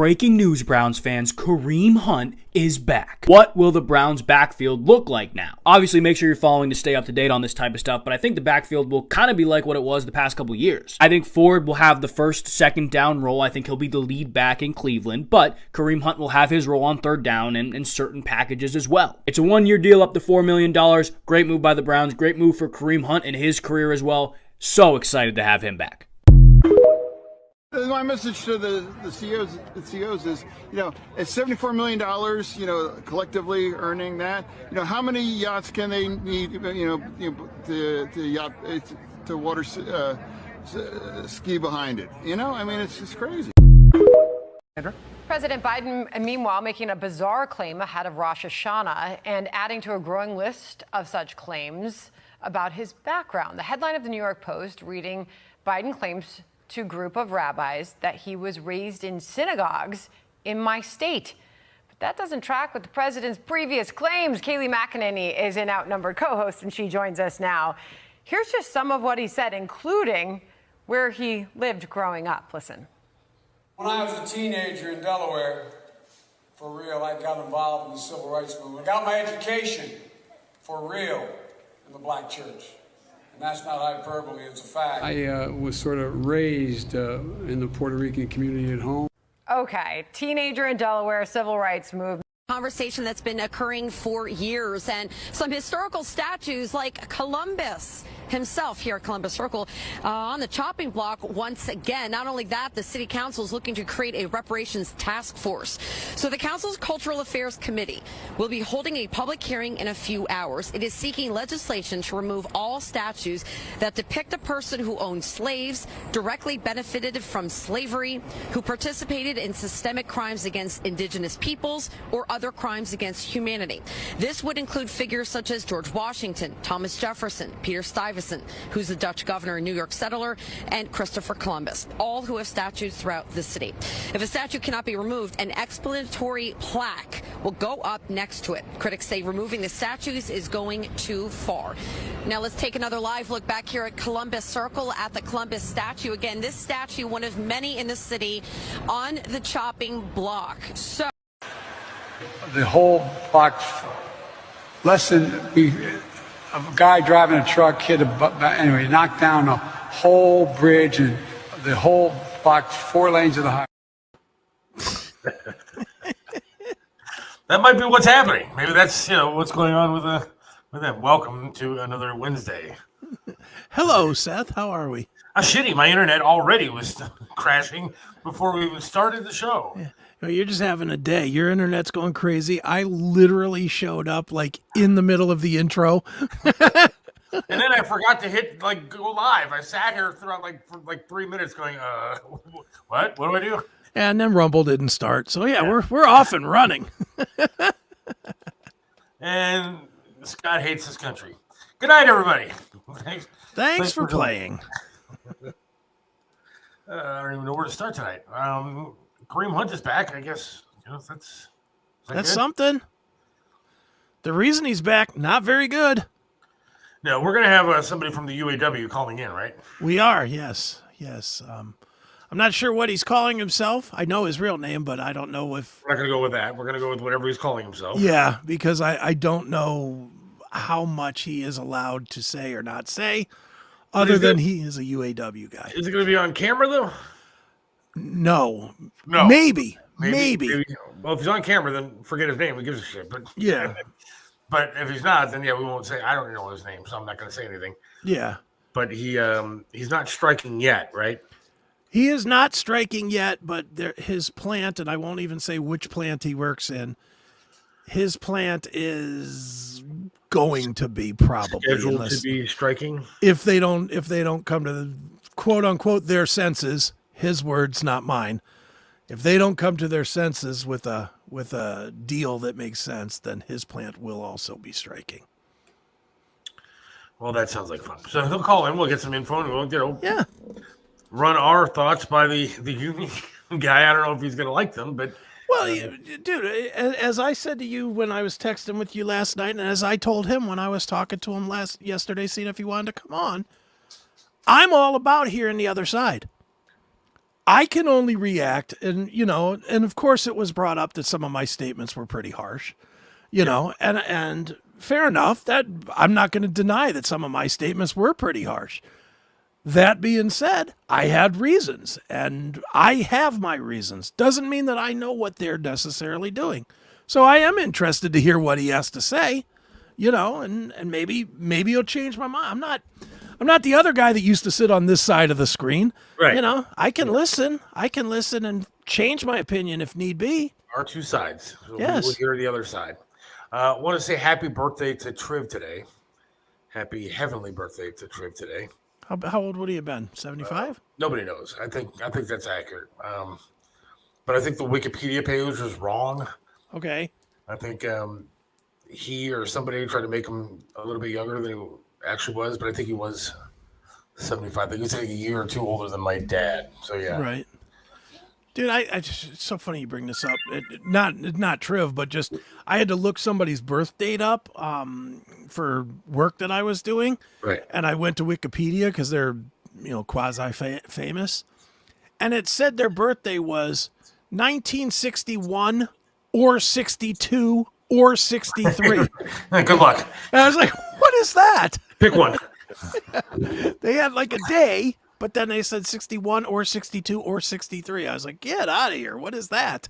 breaking news, Browns fans, Kareem Hunt is back. What will the Browns backfield look like now? Obviously, make sure you're following to stay up to date on this type of stuff, but I think the backfield will kind of be like what it was the past couple years. I think Ford will have the first, second down role. I think he'll be the lead back in Cleveland, but Kareem Hunt will have his role on third down and in certain packages as well. It's a one-year deal up to $4 million. Great move by the Browns. Great move for Kareem Hunt in his career as well. So excited to have him back. My message to the CEOs is, at $74 million, collectively earning that, how many yachts can they need, to water ski behind it? It's just crazy. President Biden, meanwhile, making a bizarre claim ahead of Rosh Hashanah and adding to a growing list of such claims about his background. The headline of the New York Post reading, Biden claims to a group of rabbis that he was raised in synagogues in my state. But that doesn't track with the president's previous claims. Kayleigh McEnany is an outnumbered co-host, and she joins us now. Here's just some of what he said, including where he lived growing up. Listen. When I was a teenager in Delaware, for real, I got involved in the civil rights movement. I got my education, for real, in the black church. And that's not hyperbole, it's a fact. I was sort of raised in the Puerto Rican community at home. Okay, teenager in Delaware, civil rights movement. Conversation that's been occurring for years, and some historical statues like Columbus himself here at Columbus Circle on the chopping block once again. Not only that, the city council is looking to create a reparations task force. So the council's Cultural Affairs Committee will be holding a public hearing in a few hours. It is seeking legislation to remove all statues that depict a person who owned slaves, directly benefited from slavery, who participated in systemic crimes against indigenous peoples, or other crimes against humanity. This would include figures such as George Washington, Thomas Jefferson, Peter Stuyvesant, who's the Dutch governor and New York settler, and Christopher Columbus, all who have statues throughout the city. If a statue cannot be removed, an explanatory plaque will go up next to it. Critics say removing the statues is going too far. Now let's take another live look back here at Columbus Circle at the Columbus statue. Again, this statue, one of many in the city on the chopping block. So The whole block, a guy driving a truck hit anyway, knocked down the whole bridge and the whole block, 4 lanes of the highway. That might be what's happening. Maybe that's what's going on with them. Welcome to another Wednesday. Hello, Seth. How are we? Shitty. My internet already was crashing before we even started the show. Yeah. You're just having a day. Your internet's going crazy. I literally showed up like in the middle of the intro. And then I forgot to hit go live. I sat here throughout for 3 minutes going, what? What do I do? And then Rumble didn't start. So yeah. we're off and running. And Scott hates this country. Good night, everybody. Thanks for playing. I don't even know where to start tonight. Kareem Hunt is back. I guess that's something. The reason he's back, not very good. No, we're gonna have somebody from the UAW calling in, right? We are, yes. I'm not sure what he's calling himself. I know his real name, but I don't know if we're not gonna go with that. We're gonna go with whatever he's calling himself. Yeah, because I don't know how much he is allowed to say or not say, other than he is a UAW guy. Is it gonna be on camera though? No. Maybe. Well, if he's on camera, then forget his name. Who gives a shit? But yeah. But if he's not, then we won't say. I don't know his name, so I'm not going to say anything. Yeah. But he's not striking yet, right? He is not striking yet, but his plant, and I won't even say which plant he works in. His plant is going to be probably scheduled to be striking if they don't come to the quote unquote their senses. His words, not mine. If they don't come to their senses with a deal that makes sense, then his plant will also be striking. Well, that sounds like fun. So he'll call in. We'll get some info and we'll run our thoughts by the union guy. I don't know if he's going to like them, but well, dude, as I said to you when I was texting with you last night, and as I told him when I was talking to him yesterday, seeing if he wanted to come on, I'm all about hearing the other side. I can only react, and and of course it was brought up that some of my statements were pretty harsh, and fair enough. That I'm not going to deny that some of my statements were pretty harsh. That being said, I had reasons, and I have my reasons. Doesn't mean that I know what they're necessarily doing. So I am interested to hear what he has to say, and maybe he'll change my mind. I'm not the other guy that used to sit on this side of the screen. Right. I can listen. I can listen and change my opinion if need be. Our two sides. Yes. We'll hear the other side. Want to say happy birthday to Triv today. Happy heavenly birthday to Triv today. How old would he have been? 75? Nobody knows. I think that's accurate. But I think the Wikipedia page was wrong. Okay. I think he or somebody tried to make him a little bit younger than he actually was, but I think he was 75. I think he was like a year or two older than my dad. So yeah. Right. Dude, it's so funny you bring this up. Not Triv, but just I had to look somebody's birth date up for work that I was doing. Right. And I went to Wikipedia because they're quasi famous, and it said their birthday was 1961 or 62 or 63. Good luck. And I was like, what is that? Pick one. They had like a day, but then they said 61 or 62 or 63. I was like, get out of here. What is that?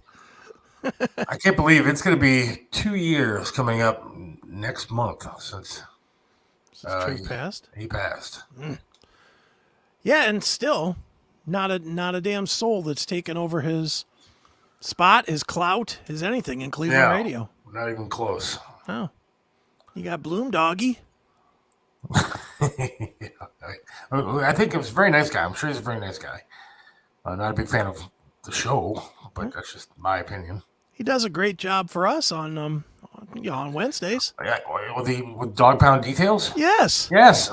I can't believe it's going to be 2 years coming up next month since True passed. He passed. Yeah, and still not a damn soul that's taken over his spot, his clout, his anything in Cleveland radio. Not even close. Oh. You got Bloom Doggy. I think it was a very nice guy. I'm sure he's a very nice guy. Not a big fan of the show, but that's just my opinion. He does a great job for us on Wednesdays. Yeah, with Dog Pound Details? Yes. Yes.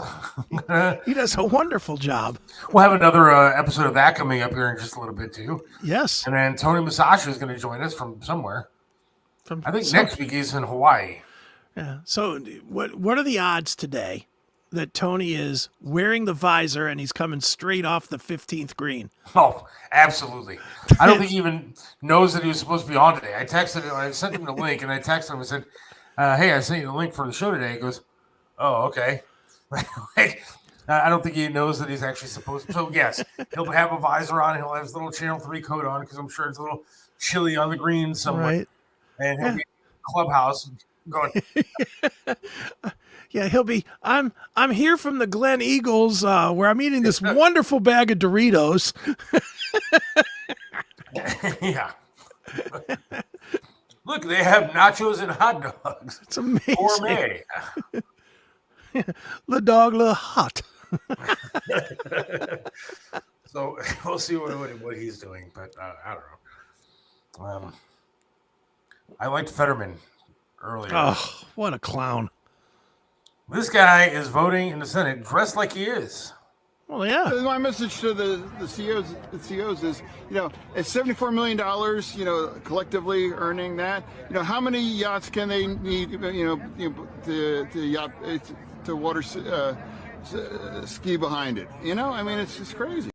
He does a wonderful job. We'll have another episode of that coming up here in just a little bit, too. Yes. And then Tony Musachio is going to join us from somewhere. I think next week he's in Hawaii. Yeah. So what are the odds today that Tony is wearing the visor and he's coming straight off the 15th green? Oh, absolutely. I don't think he even knows that he was supposed to be on today. I texted him, I sent him the link, and I texted him and said, hey, I sent you the link for the show today. He goes, oh, okay. I don't think he knows that he's actually supposed to. So, yes, he'll have a visor on. He'll have his little Channel 3 coat on because I'm sure it's a little chilly on the green somewhere. Right. And he'll be in the clubhouse going. Yeah, he'll be. I'm here from the Glen Eagles, where I'm eating this wonderful bag of Doritos. Yeah. Look, they have nachos and hot dogs. It's amazing. Gourmet. Le dog le hot. So we'll see what he's doing, but I don't know. I liked Fetterman earlier. Oh, what a clown. This guy is voting in the Senate dressed like he is. Well, yeah. My message to the CEOs is, at $74 million, collectively earning that, how many yachts can they need, to water ski behind it? It's just crazy.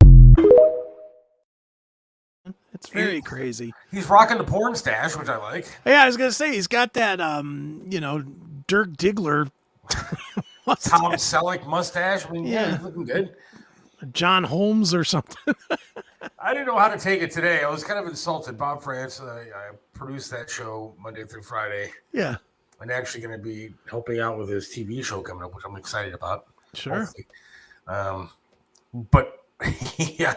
It's very crazy. He's rocking the porn stash, which I like. Yeah, I was gonna say he's got that, Dirk Diggler. Tom Selleck mustache. I mean, Yeah. he's looking good. John Holmes or something. I didn't know how to take it today. I was kind of insulted. Bob France, I produced that show Monday through Friday. Yeah. And actually going to be helping out with his TV show coming up, which I'm excited about. Sure. But yeah,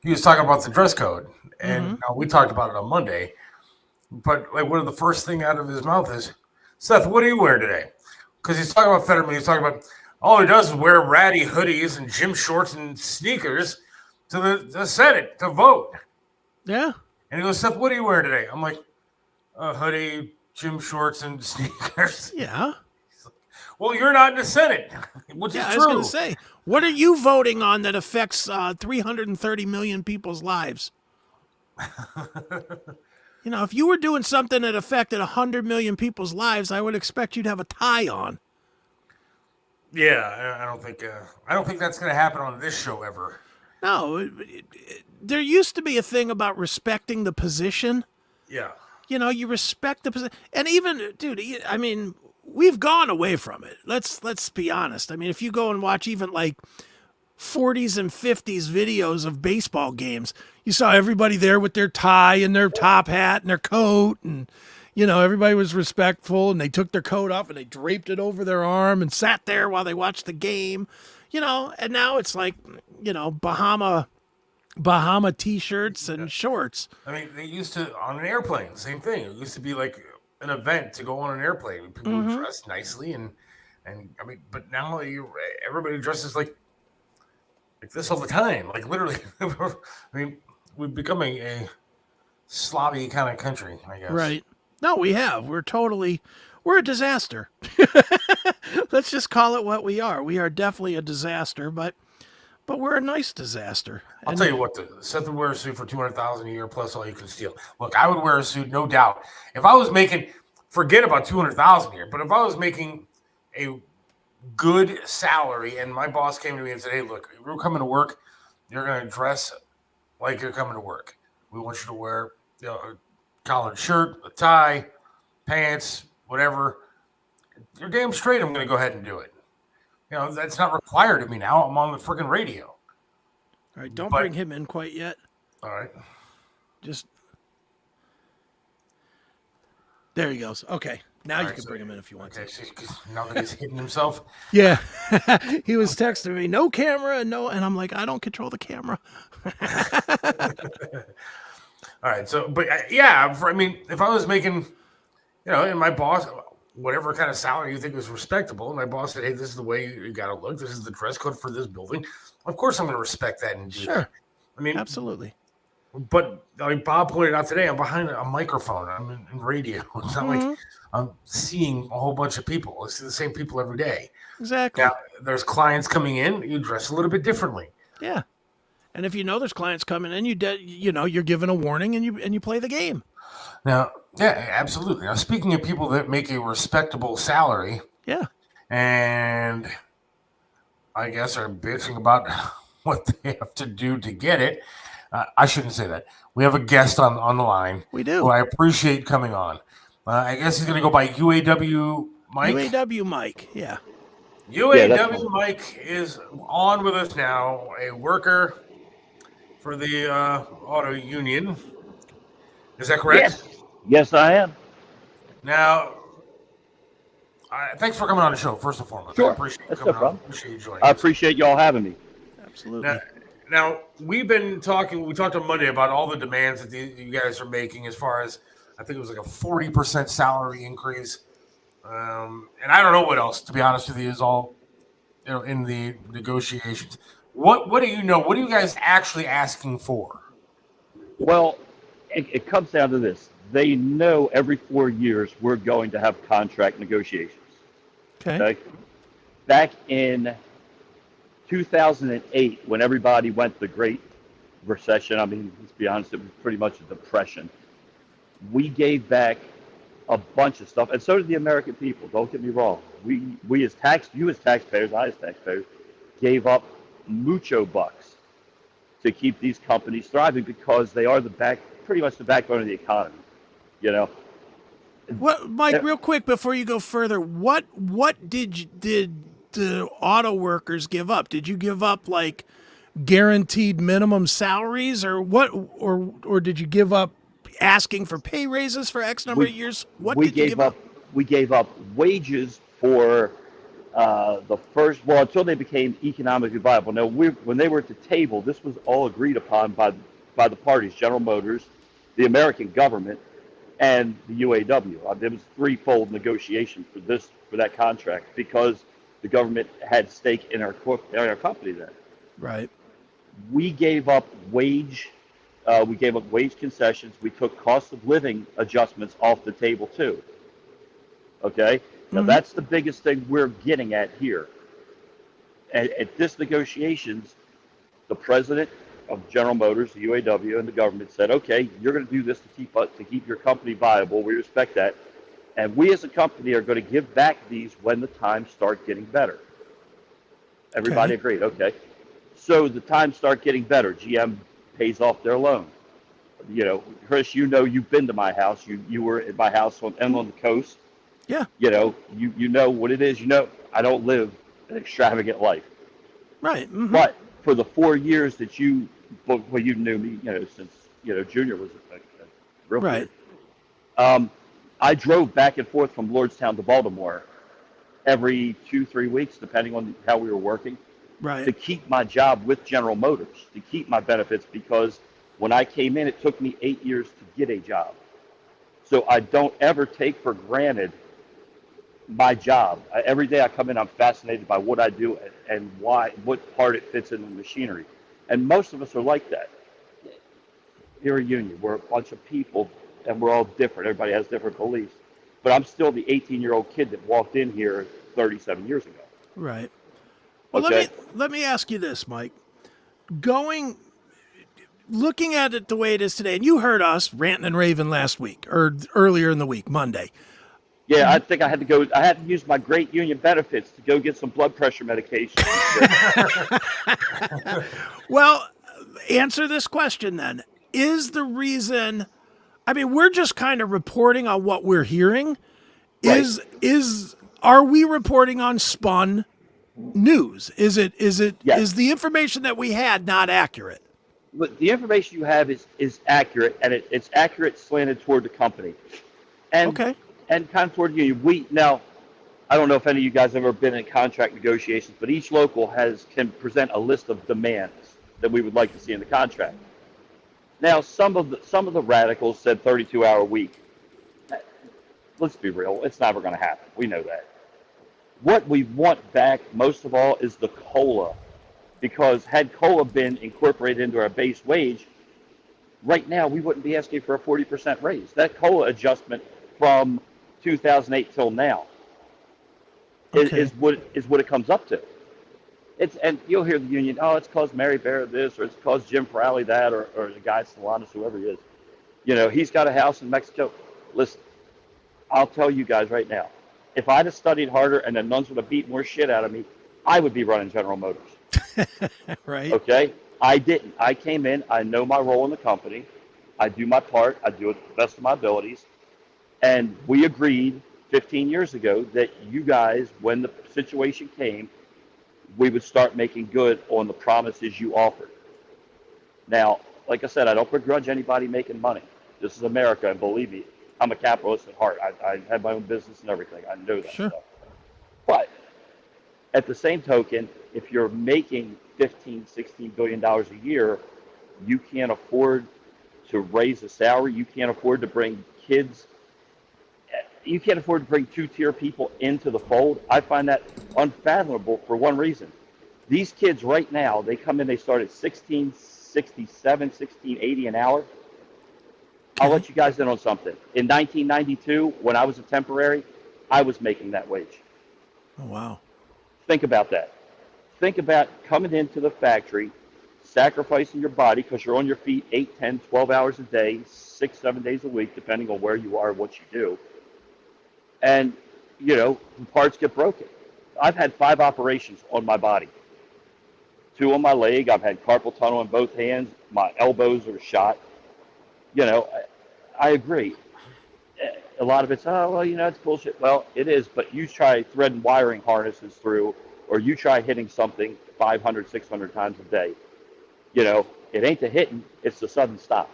he was talking about the dress code, and we talked about it on Monday. But like, one of the first thing out of his mouth is, "Seth, what are you wearing today?" Because he's talking about Fetterman. He's talking about all he does is wear ratty hoodies and gym shorts and sneakers to the Senate to vote. Yeah. And he goes, "Seth, what are you wearing today?" I'm like, "A hoodie, gym shorts, and sneakers." Yeah. Well, you're not in the Senate, which is true. I was going to say, what are you voting on that affects 330 million people's lives? If you were doing something that affected 100 million people's lives, I would expect you'd have a tie on. Yeah, I don't think that's going to happen on this show ever. No, there used to be a thing about respecting the position. Yeah. You know, you respect the position. And even, dude, I mean, we've gone away from it. Let's be honest. I mean, if you go and watch even like 40s and 50s videos of baseball games, you saw everybody there with their tie and their top hat and their coat, and you know, everybody was respectful, and they took their coat off and they draped it over their arm and sat there while they watched the game. You know, and now it's like, you know, Bahama t-shirts and shorts. I mean, they used to, on an airplane, same thing. It used to be like an event to go on an airplane. People would dress nicely, and I mean, but now everybody dresses like this all the time. Like literally, I mean, we've become a slobby kind of country, I guess. Right. No, we have. We're a disaster. Let's just call it what we are. We are definitely a disaster, but we're a nice disaster. I'll tell you what, Seth would wear a suit for $200,000 a year plus all you can steal. Look, I would wear a suit, no doubt. If I was making, forget about $200,000 a year, but if I was making a good salary and my boss came to me and said, "Hey, look, you're coming to work, you're going to dress like you're coming to work. We want you to wear, you know, a collared shirt, a tie, pants, whatever. You're damn straight. I'm going to go ahead and do it." You know, that's not required of me now. I'm on the freaking radio. All right, don't bring him in quite yet. All right. Just there he goes. Okay, now you can bring him in if you want to. Okay, now that he's hidden himself. Yeah, he was texting me, no camera, no, and I'm like, I don't control the camera. All right, so, but yeah, I mean, if I was making, you know, and my boss, whatever kind of salary you think was respectable, and my boss said, "Hey, this is the way you got to look. This is the dress code for this building." Of course, I'm going to respect that and do that. I mean, absolutely. But like Bob pointed out today, I'm behind a microphone. I'm in radio. It's not like I'm seeing a whole bunch of people. I see the same people every day. Exactly. Now, there's clients coming in. You dress a little bit differently. Yeah. And if you know there's clients coming in, you know you're given a warning and you play the game. Now, yeah, absolutely. Now, speaking of people that make a respectable salary, yeah, and I guess are bitching about what they have to do to get it. I shouldn't say that. We have a guest on the line. We do. Who I appreciate coming on. I guess he's going to go by UAW Mike. UAW Mike, yeah. UAW Mike is on with us now, a worker for the auto union. Is that correct? Yes, I am. Now, thanks for coming on the show, first and foremost. Sure. I appreciate you That's coming no problem. on. Appreciate you joining I us. appreciate y'all having me. Absolutely. Now, we've been talking, we talked on Monday about all the demands that you guys are making as far as, I think it was like a 40% salary increase. And I don't know what else, to be honest with you, is all, you know, in the negotiations. What do you know? What are you guys actually asking for? Well, it comes down to this. They know every 4 years we're going to have contract negotiations. Okay? Back in 2008, when everybody went the Great Recession, I mean, let's be honest, it was pretty much a depression. We gave back a bunch of stuff, and so did the American people. Don't get me wrong. We as you as taxpayers, I as taxpayers, gave up mucho bucks to keep these companies thriving because they are pretty much the backbone of the economy. You know. What, Mike? Real quick before you go further, what did the auto workers give up? Did you give up like guaranteed minimum salaries, or what, or did you give up asking for pay raises for X number of years? We gave up wages for until they became economically viable. Now, when they were at the table, this was all agreed upon by the parties: General Motors, the American government, and the UAW. There was threefold negotiation for that contract because the government had stake in our company then. Right. We gave up wage concessions. We took cost of living adjustments off the table too. Okay? Now that's the biggest thing we're getting at here. At this negotiations, the president of General Motors, the UAW, and the government said, okay, you're going to do this to keep your company viable. We respect that. And we as a company are going to give back these when the times start getting better. Everybody agreed. Okay. So the times start getting better. GM pays off their loan. You know, Chris, you know, you've been to my house. You were at my house on the coast. Yeah. You know, you know what it is. You know, I don't live an extravagant life. Right. Mm-hmm. But for the 4 years that you knew me, you know, since, you know, Junior was a real right. kid. I drove back and forth from Lordstown to Baltimore every 2-3 weeks, depending on how we were working, right, to keep my job with General Motors, to keep my benefits, because when I came in, it took me 8 years to get a job. So I don't ever take for granted my job. Every day I come in, I'm fascinated by what I do and why, what part it fits in the machinery. And most of us are like that. We're a union. We're a bunch of people, and we're all different. Everybody has different beliefs. But I'm still the 18-year-old kid that walked in here 37 years ago. Right. Well, okay? let me ask you this, Mike. Looking at it the way it is today, and you heard us ranting and raving last week, or earlier in the week, Monday. Yeah, I think I had to use my great union benefits to go get some blood pressure medication. Well, answer this question then. Is the reason, I mean, we're just kind of reporting on what we're hearing. Right. Are we reporting on spun news? Is the information that we had not accurate? But the information you have is accurate, and it's accurate slanted toward the company. And okay. And kind of toward the union. Now, I don't know if any of you guys have ever been in contract negotiations, but each local can present a list of demands that we would like to see in the contract. Now, some of the radicals said 32-hour week. Let's be real, it's never going to happen. We know that. What we want back most of all is the COLA, because had COLA been incorporated into our base wage, right now we wouldn't be asking for a 40% raise. That COLA adjustment from 2008 till now is what it comes up to. And you'll hear the union, oh, it's caused Mary Barrett this, or it's caused Jim Crowley that, or the guy Solanas, whoever he is. You know, he's got a house in Mexico. Listen, I'll tell you guys right now, if I'd have studied harder and the nuns would have beat more shit out of me, I would be running General Motors. Right. Okay? I didn't. I came in. I know my role in the company. I do my part. I do it to the best of my abilities. And we agreed 15 years ago that you guys, when the situation came, we would start making good on the promises you offered. Now, like I said, I don't begrudge anybody making money. This is America, and believe me, I'm a capitalist at heart. I have my own business and everything. I know that stuff. But at the same token, if you're making $15, $16 billion a year, you can't afford to raise a salary. You can't afford to bring kids. You can't afford to bring two-tier people into the fold. I find that unfathomable for one reason. These kids right now, they come in, they start at $16.67, $16.80 an hour. I'll let you guys in on something. In 1992, when I was a temporary, I was making that wage. Oh, wow. Think about that. Think about coming into the factory, sacrificing your body because you're on your feet 8, 10, 12 hours a day, 6, 7 days a week, depending on where you are and what you do. And, you know, the parts get broken. I've had 5 operations on my body. 2 on my leg. I've had carpal tunnel in both hands. My elbows are shot. You know, I agree. A lot of it's, oh, well, you know, it's bullshit. Well, it is, but you try threading wiring harnesses through, or you try hitting something 500, 600 times a day. You know, it ain't the hitting, it's the sudden stop.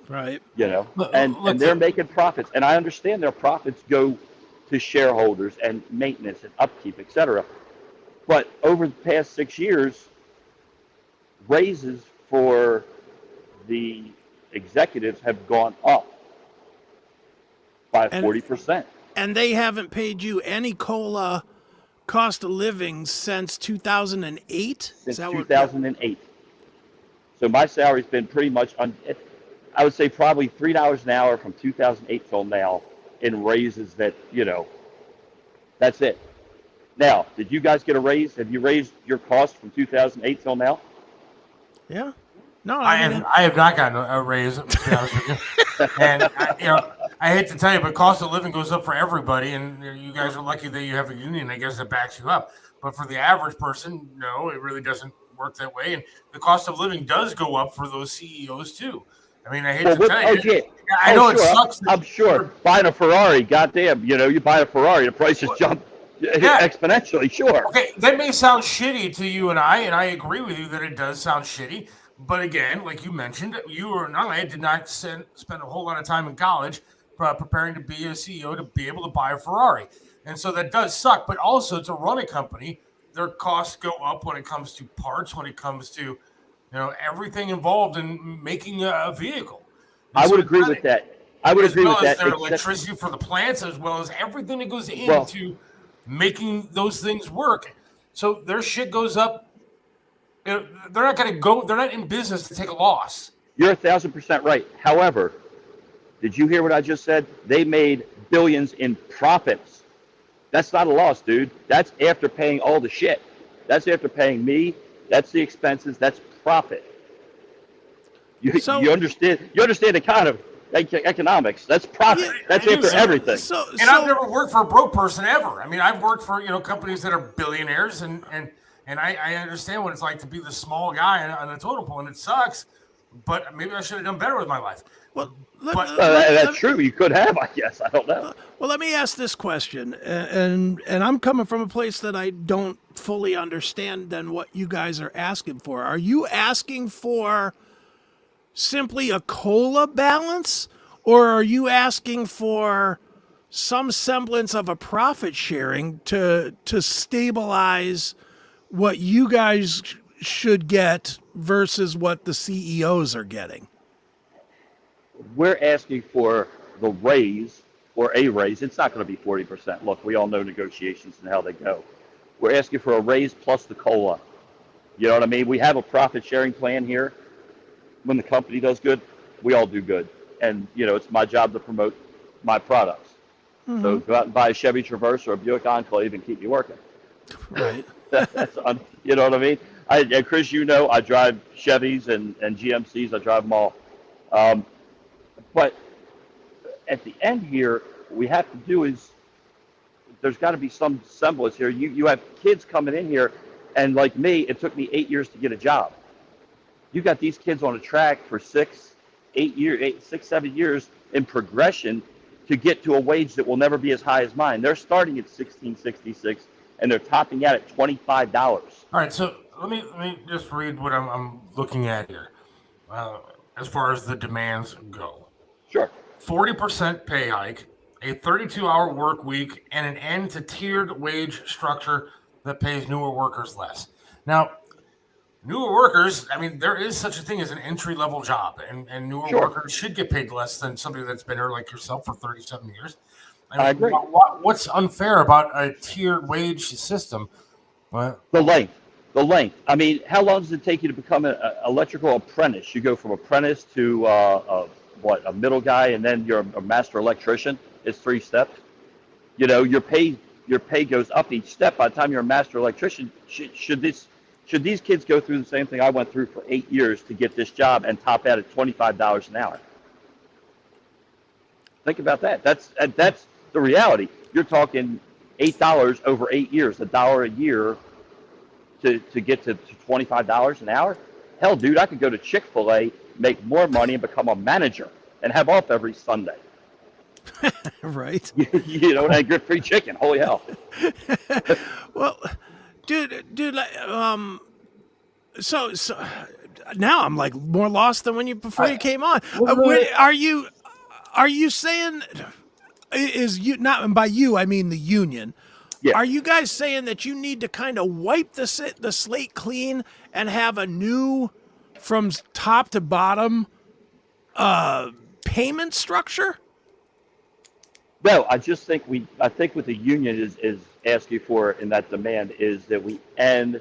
Right. You know, and they're making profits. And I understand their profits go to shareholders and maintenance and upkeep, et cetera. But over the past 6 years, raises for the executives have gone up by 40%. And they haven't paid you any COLA cost of living since 2008? Since 2008. So my salary's been pretty much, I would say probably $3 an hour from 2008 till now in raises that, you know, that's it. Now, did you guys get a raise? Have you raised your cost from 2008 till now? Yeah. No, I have not gotten a raise, to be honest with you. And you know, I hate to tell you, but cost of living goes up for everybody, and you guys are lucky that you have a union, I guess, that backs you up. But for the average person, no, it really doesn't work that way, and the cost of living does go up for those CEOs too. I mean, I hate to tell you. I know it sucks. I'm sure buying a Ferrari, goddamn, you buy a Ferrari, the prices jump exponentially. Sure. Okay, that may sound shitty to you and I agree with you that it does sound shitty. But again, like you mentioned, I did not spend a whole lot of time in college preparing to be a CEO to be able to buy a Ferrari, and so that does suck. But also to run a company, their costs go up when it comes to parts, when it comes to everything involved in making a vehicle. I would agree with that. I would agree with that. As well as their electricity for the plants, as well as everything that goes into making those things work. So their shit goes up. They're not going to go. They're not in business to take a loss. You're 1,000% right. However, did you hear what I just said? They made billions in profits. That's not a loss, dude. That's after paying all the shit. That's after paying me. That's the expenses. That's profit. You understand? You understand the kind of economics? That's profit. That's after everything. I've never worked for a broke person ever. I mean, I've worked for companies that are billionaires, and I understand what it's like to be the small guy on the totem pole, and it sucks. But maybe I should have done better with my life. Well, that's true. You could have, I guess. I don't know. Well, let me ask this question, and I'm coming from a place that I don't fully understand then what you guys are asking for. Are you asking for simply a COLA balance, or are you asking for some semblance of a profit sharing to stabilize what you guys should get versus what the CEOs are getting? We're asking for the raise or a raise. It's not going to be 40%. Look, we all know negotiations and how they go. We're asking for a raise plus the COLA. You know what I mean? We have a profit sharing plan here. When the company does good, we all do good. And, it's my job to promote my products. Mm-hmm. So go out and buy a Chevy Traverse or a Buick Enclave and keep me working. Right. You know what I mean? And Chris, I drive Chevys and GMCs. I drive them all. But at the end here, what we have to do is there's got to be some semblance here. You have kids coming in here, and like me, it took me 8 years to get a job. You got these kids on a track for 6, 7 years in progression to get to a wage that will never be as high as mine. They're starting at $16.66, and they're topping out at $25. All right, so let me just read what I'm looking at here as far as the demands go. Sure. 40% pay hike, a 32-hour work week, and an end to tiered wage structure that pays newer workers less. Now, newer workers, I mean, there is such a thing as an entry-level job, and newer workers should get paid less than somebody that's been here like yourself for 37 years. I agree. What's unfair about a tiered wage system? The length. I mean, how long does it take you to become an electrical apprentice? You go from apprentice to a middle guy, and then you're a master electrician. It's 3 steps. Your pay goes up each step. By the time you're a master electrician, should these kids go through the same thing I went through for 8 years to get this job and top out at $25 an hour? Think about that. That's the reality. You're talking $8 over 8 years, $1 a year to get to $25 an hour. Hell, dude, I could go to Chick-fil-A, make more money, and become a manager and have off every Sunday. Right. And I get free chicken. Holy hell. Well, dude, so now I'm like more lost than before you came on. Are you saying not, and by you I mean the union? Yeah. Are you guys saying that you need to kind of wipe the slate clean and have a new, from top to bottom, payment structure? No, I just think what the union is asking for in that demand is that we end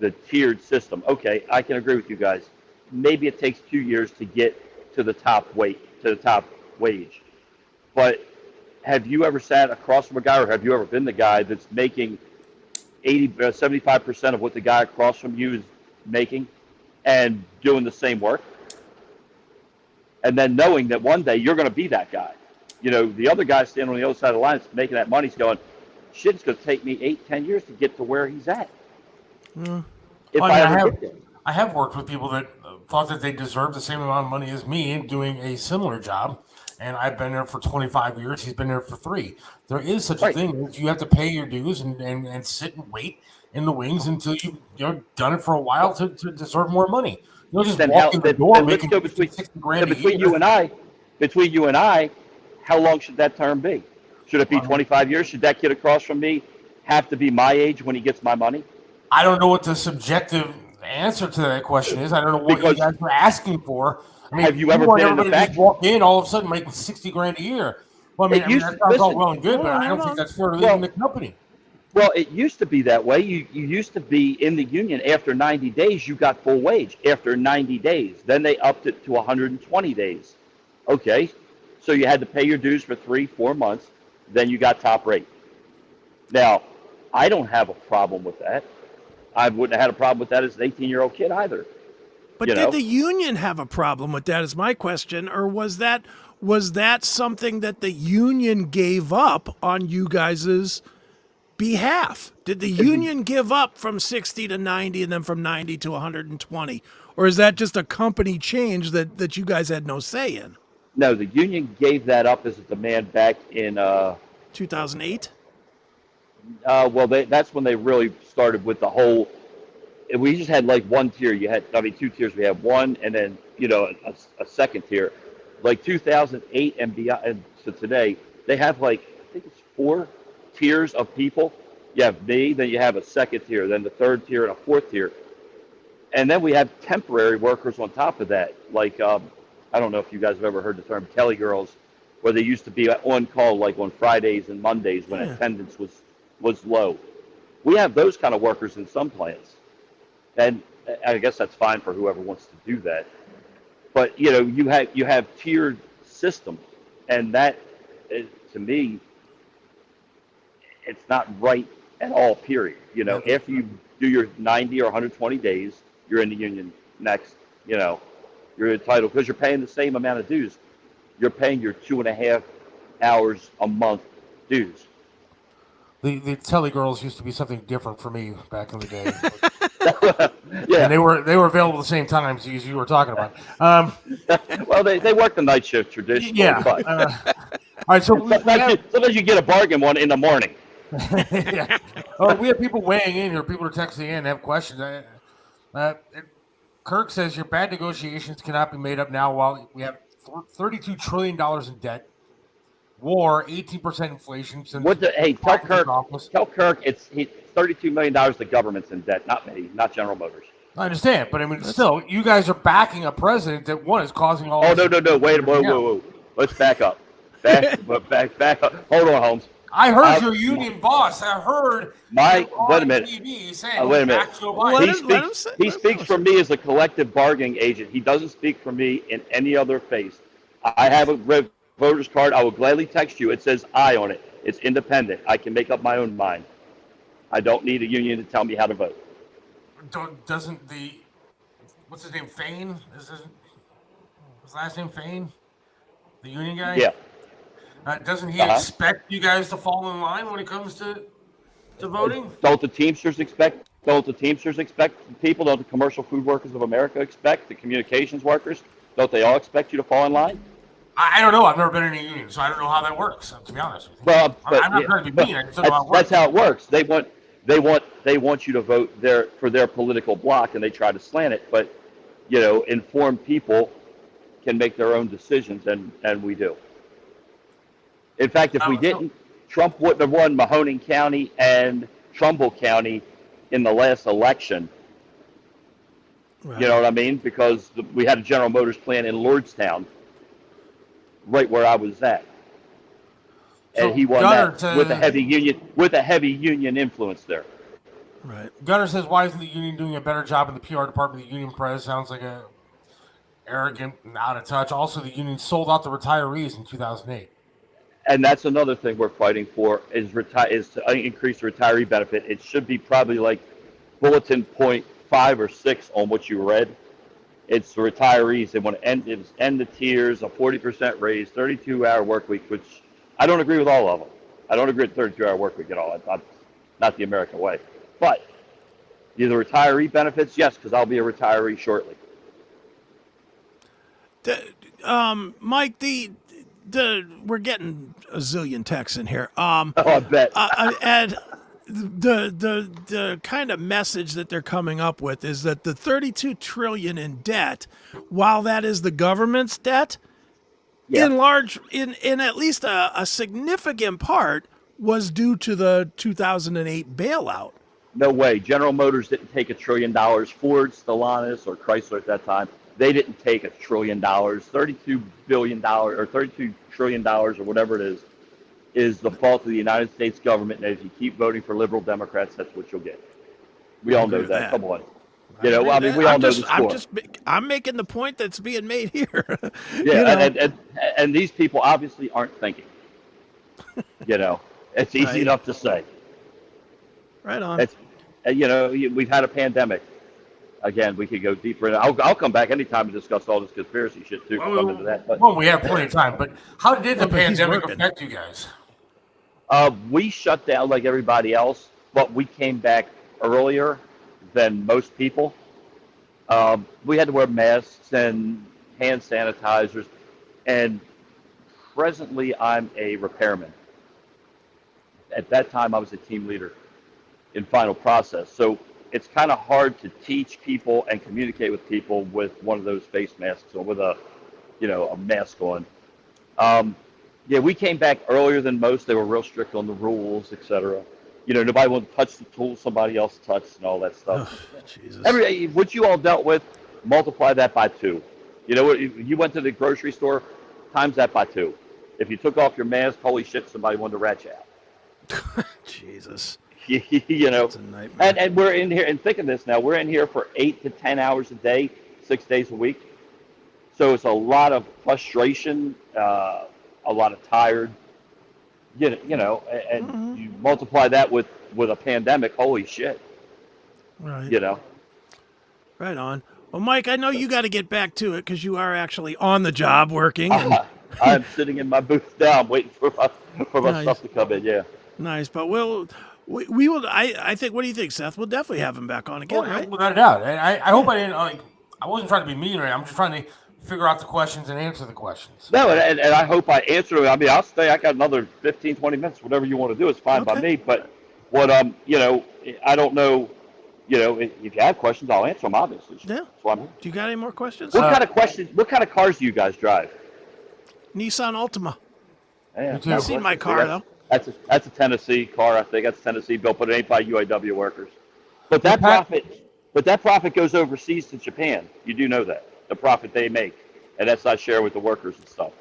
the tiered system. Okay, I can agree with you guys. Maybe it takes 2 years to get to the top wage. But have you ever sat across from a guy, or have you ever been the guy that's making 75% of what the guy across from you is making and doing the same work? And then knowing that one day you're going to be that guy. The other guy standing on the other side of the line is making that money. He's going, shit, it's going to take me 8-10 years to get to where he's at. if Well, I I ever have, get there. I have worked with people that thought that they deserved the same amount of money as me doing a similar job, and I've been there for 25 years. He's been there for 3. There is such a thing as you have to pay your dues and sit and wait in the wings until you've done it for a while to deserve more money. You don't just walk in the door making $60,000 between you and I, how long should that term be? Should it be 25 years? Should that kid across from me have to be my age when he gets my money? I don't know what the subjective answer to that question is. I don't know what you guys are asking for. I mean, have you ever been in the factory? Just walk in all of a sudden making $60,000 a year. Well, that sounds all well and good, but I don't think that's fair to leaving the company. Well, it used to be that way. You used to be in the union. After 90 days, you got full wage. After 90 days, then they upped it to 120 days. Okay, so you had to pay your dues for 3-4 months. Then you got top rate. Now, I don't have a problem with that. I wouldn't have had a problem with that as an 18-year-old kid either. But did the union have a problem with that is my question, or was that something that the union gave up on you guys' behalf? Did the union give up from 60 to 90 and then from 90 to 120? Or is that just a company change that you guys had no say in? No, the union gave that up as a demand back in 2008. Well, that's when they really started with the whole. We just had like one tier. You had, 2 tiers. We had one, and then a second tier. Like 2008 and beyond, and to today, they have I think it's 4 tiers of people. You have me, then you have a second tier, then the third tier, and a fourth tier, and then we have temporary workers on top of that. I don't know if you guys have ever heard the term Kelly girls, where they used to be on call like on Fridays and Mondays when attendance was low. We have those kind of workers in some plants, and I guess that's fine for whoever wants to do that. But you have tiered systems, and that to me, it's not right at all. Period. After you do your 90 or 120 days, you're in the union. Next, you're entitled because you're paying the same amount of dues. You're paying your 2.5 hours a month dues. The telly girls used to be something different for me back in the day. Yeah, and they were available at the same times as you were talking about. Well, they work the night shift traditionally. Yeah. But All right. So sometimes you get a bargain one in the morning. Yeah. Oh, we have people weighing in here. People are texting in and have questions. Kirk says your bad negotiations cannot be made up now while we have $32 trillion in debt, war, 18% inflation. Since tell Kirk it's $32 million the government's in debt, not me, not General Motors. I understand, but I mean, still, you guys are backing a president that is causing all. Oh, no, wait, whoa. Let's back up. Back up. Hold on, Holmes. I heard your union boss. I heard Mike. Wait a minute. TV saying, wait a minute. He speaks for me as a collective bargaining agent. He doesn't speak for me in any other face. I have a voter's card. I will gladly text you. It says I on it. It's independent. I can make up my own mind. I don't need a union to tell me how to vote. Doesn't what's his name? Fain? His last name Fain? The union guy? Yeah. Doesn't he expect you guys to fall in line when it comes to voting? Don't the Teamsters expect people? Don't the Commercial Food Workers of America expect? The communications workers? Don't they all expect you to fall in line? I don't know. I've never been in a union, so I don't know how that works, to be honest with you. Well, I'm not trying to be mean. I just don't know how it works. That's how it works. They want you to vote for their political bloc, and they try to slant it. But informed people can make their own decisions, and we do. In fact, if we didn't, Trump wouldn't have won Mahoning County and Trumbull County in the last election. Right. You know what I mean? Because we had a General Motors plant in Lordstown, right where I was at, and he won that with a heavy union influence there. Right. Gunner says, "Why isn't the union doing a better job in the PR department? The union press sounds like a arrogant and out of touch. Also, the union sold out the retirees in 2008." And that's another thing we're fighting for is to increase the retiree benefit. It should be probably like bulletin point 5 or 6 on what you read. It's the retirees. They want to end the tiers, a 40% raise, 32-hour work week, which I don't agree with all of them. I don't agree with 32-hour work week at all. It's not the American way. But The retiree benefits, yes, because I'll be a retiree shortly. Mike, the we're getting a zillion texts in here. I bet. And the kind of message that they're coming up with is that the $32 trillion in debt, while that is the government's debt, in at least a significant part was due to the 2008 bailout. No way. General Motors didn't take $1 trillion. Ford, Stellantis, or Chrysler at that time, they didn't take $1 trillion. $32 billion or $32 trillion or whatever it is the fault of the United States government. And if you keep voting for liberal Democrats, that's what you'll get. We all know that. Come on. We all know the score. I'm making the point that's being made here. And these people obviously aren't thinking. It's easy enough to say. Right on. We've had a pandemic. Again, we could go deeper in it. I'll come back anytime to discuss all this conspiracy shit too. Into that. But, we have plenty of time. But how did the pandemic affect you guys? We shut down like everybody else, but we came back earlier than most people. We had to wear masks and hand sanitizers, and presently I'm a repairman. At that time, I was a team leader in Final Process. So it's kind of hard to teach people and communicate with people with one of those face masks or with a mask on. We came back earlier than most. They were real strict on the rules, etc. Nobody wanted to touch the tools somebody else touched and all that stuff. Oh, Jesus. What you all dealt with, multiply that by 2. You went to the grocery store, times that by 2. If you took off your mask, holy shit, somebody wanted to rat you out. Jesus. It's a nightmare. And we're in here, and think of this now, we're in here for 8 to 10 hours a day, 6 days a week. So it's a lot of frustration, a lot of tired, and you multiply that with a pandemic, holy shit. Right. Right on. Well, Mike, I know you got to get back to it because you are actually on the job working. I'm sitting in my booth now. I'm waiting for my stuff to come in. Yeah. Nice, but we will. I think. What do you think, Seth? We'll definitely have him back on again, right? Without a doubt. I hope I didn't I wasn't trying to be mean, I'm just trying to figure out the questions and answer the questions. No, and I hope I answer them. I mean, I'll stay. I got another 15, 20 minutes. Whatever you want to do is fine by me. But what I don't know. If you have questions, I'll answer them. Obviously. Yeah. Do you got any more questions? What kind of questions? What kind of cars do you guys drive? Nissan Altima. Yeah, You've seen my car though. That's a Tennessee car, I think. That's Tennessee built, but it ain't by UAW workers. But that profit goes overseas to Japan. You do know that, the profit they make, and that's not shared with the workers and stuff.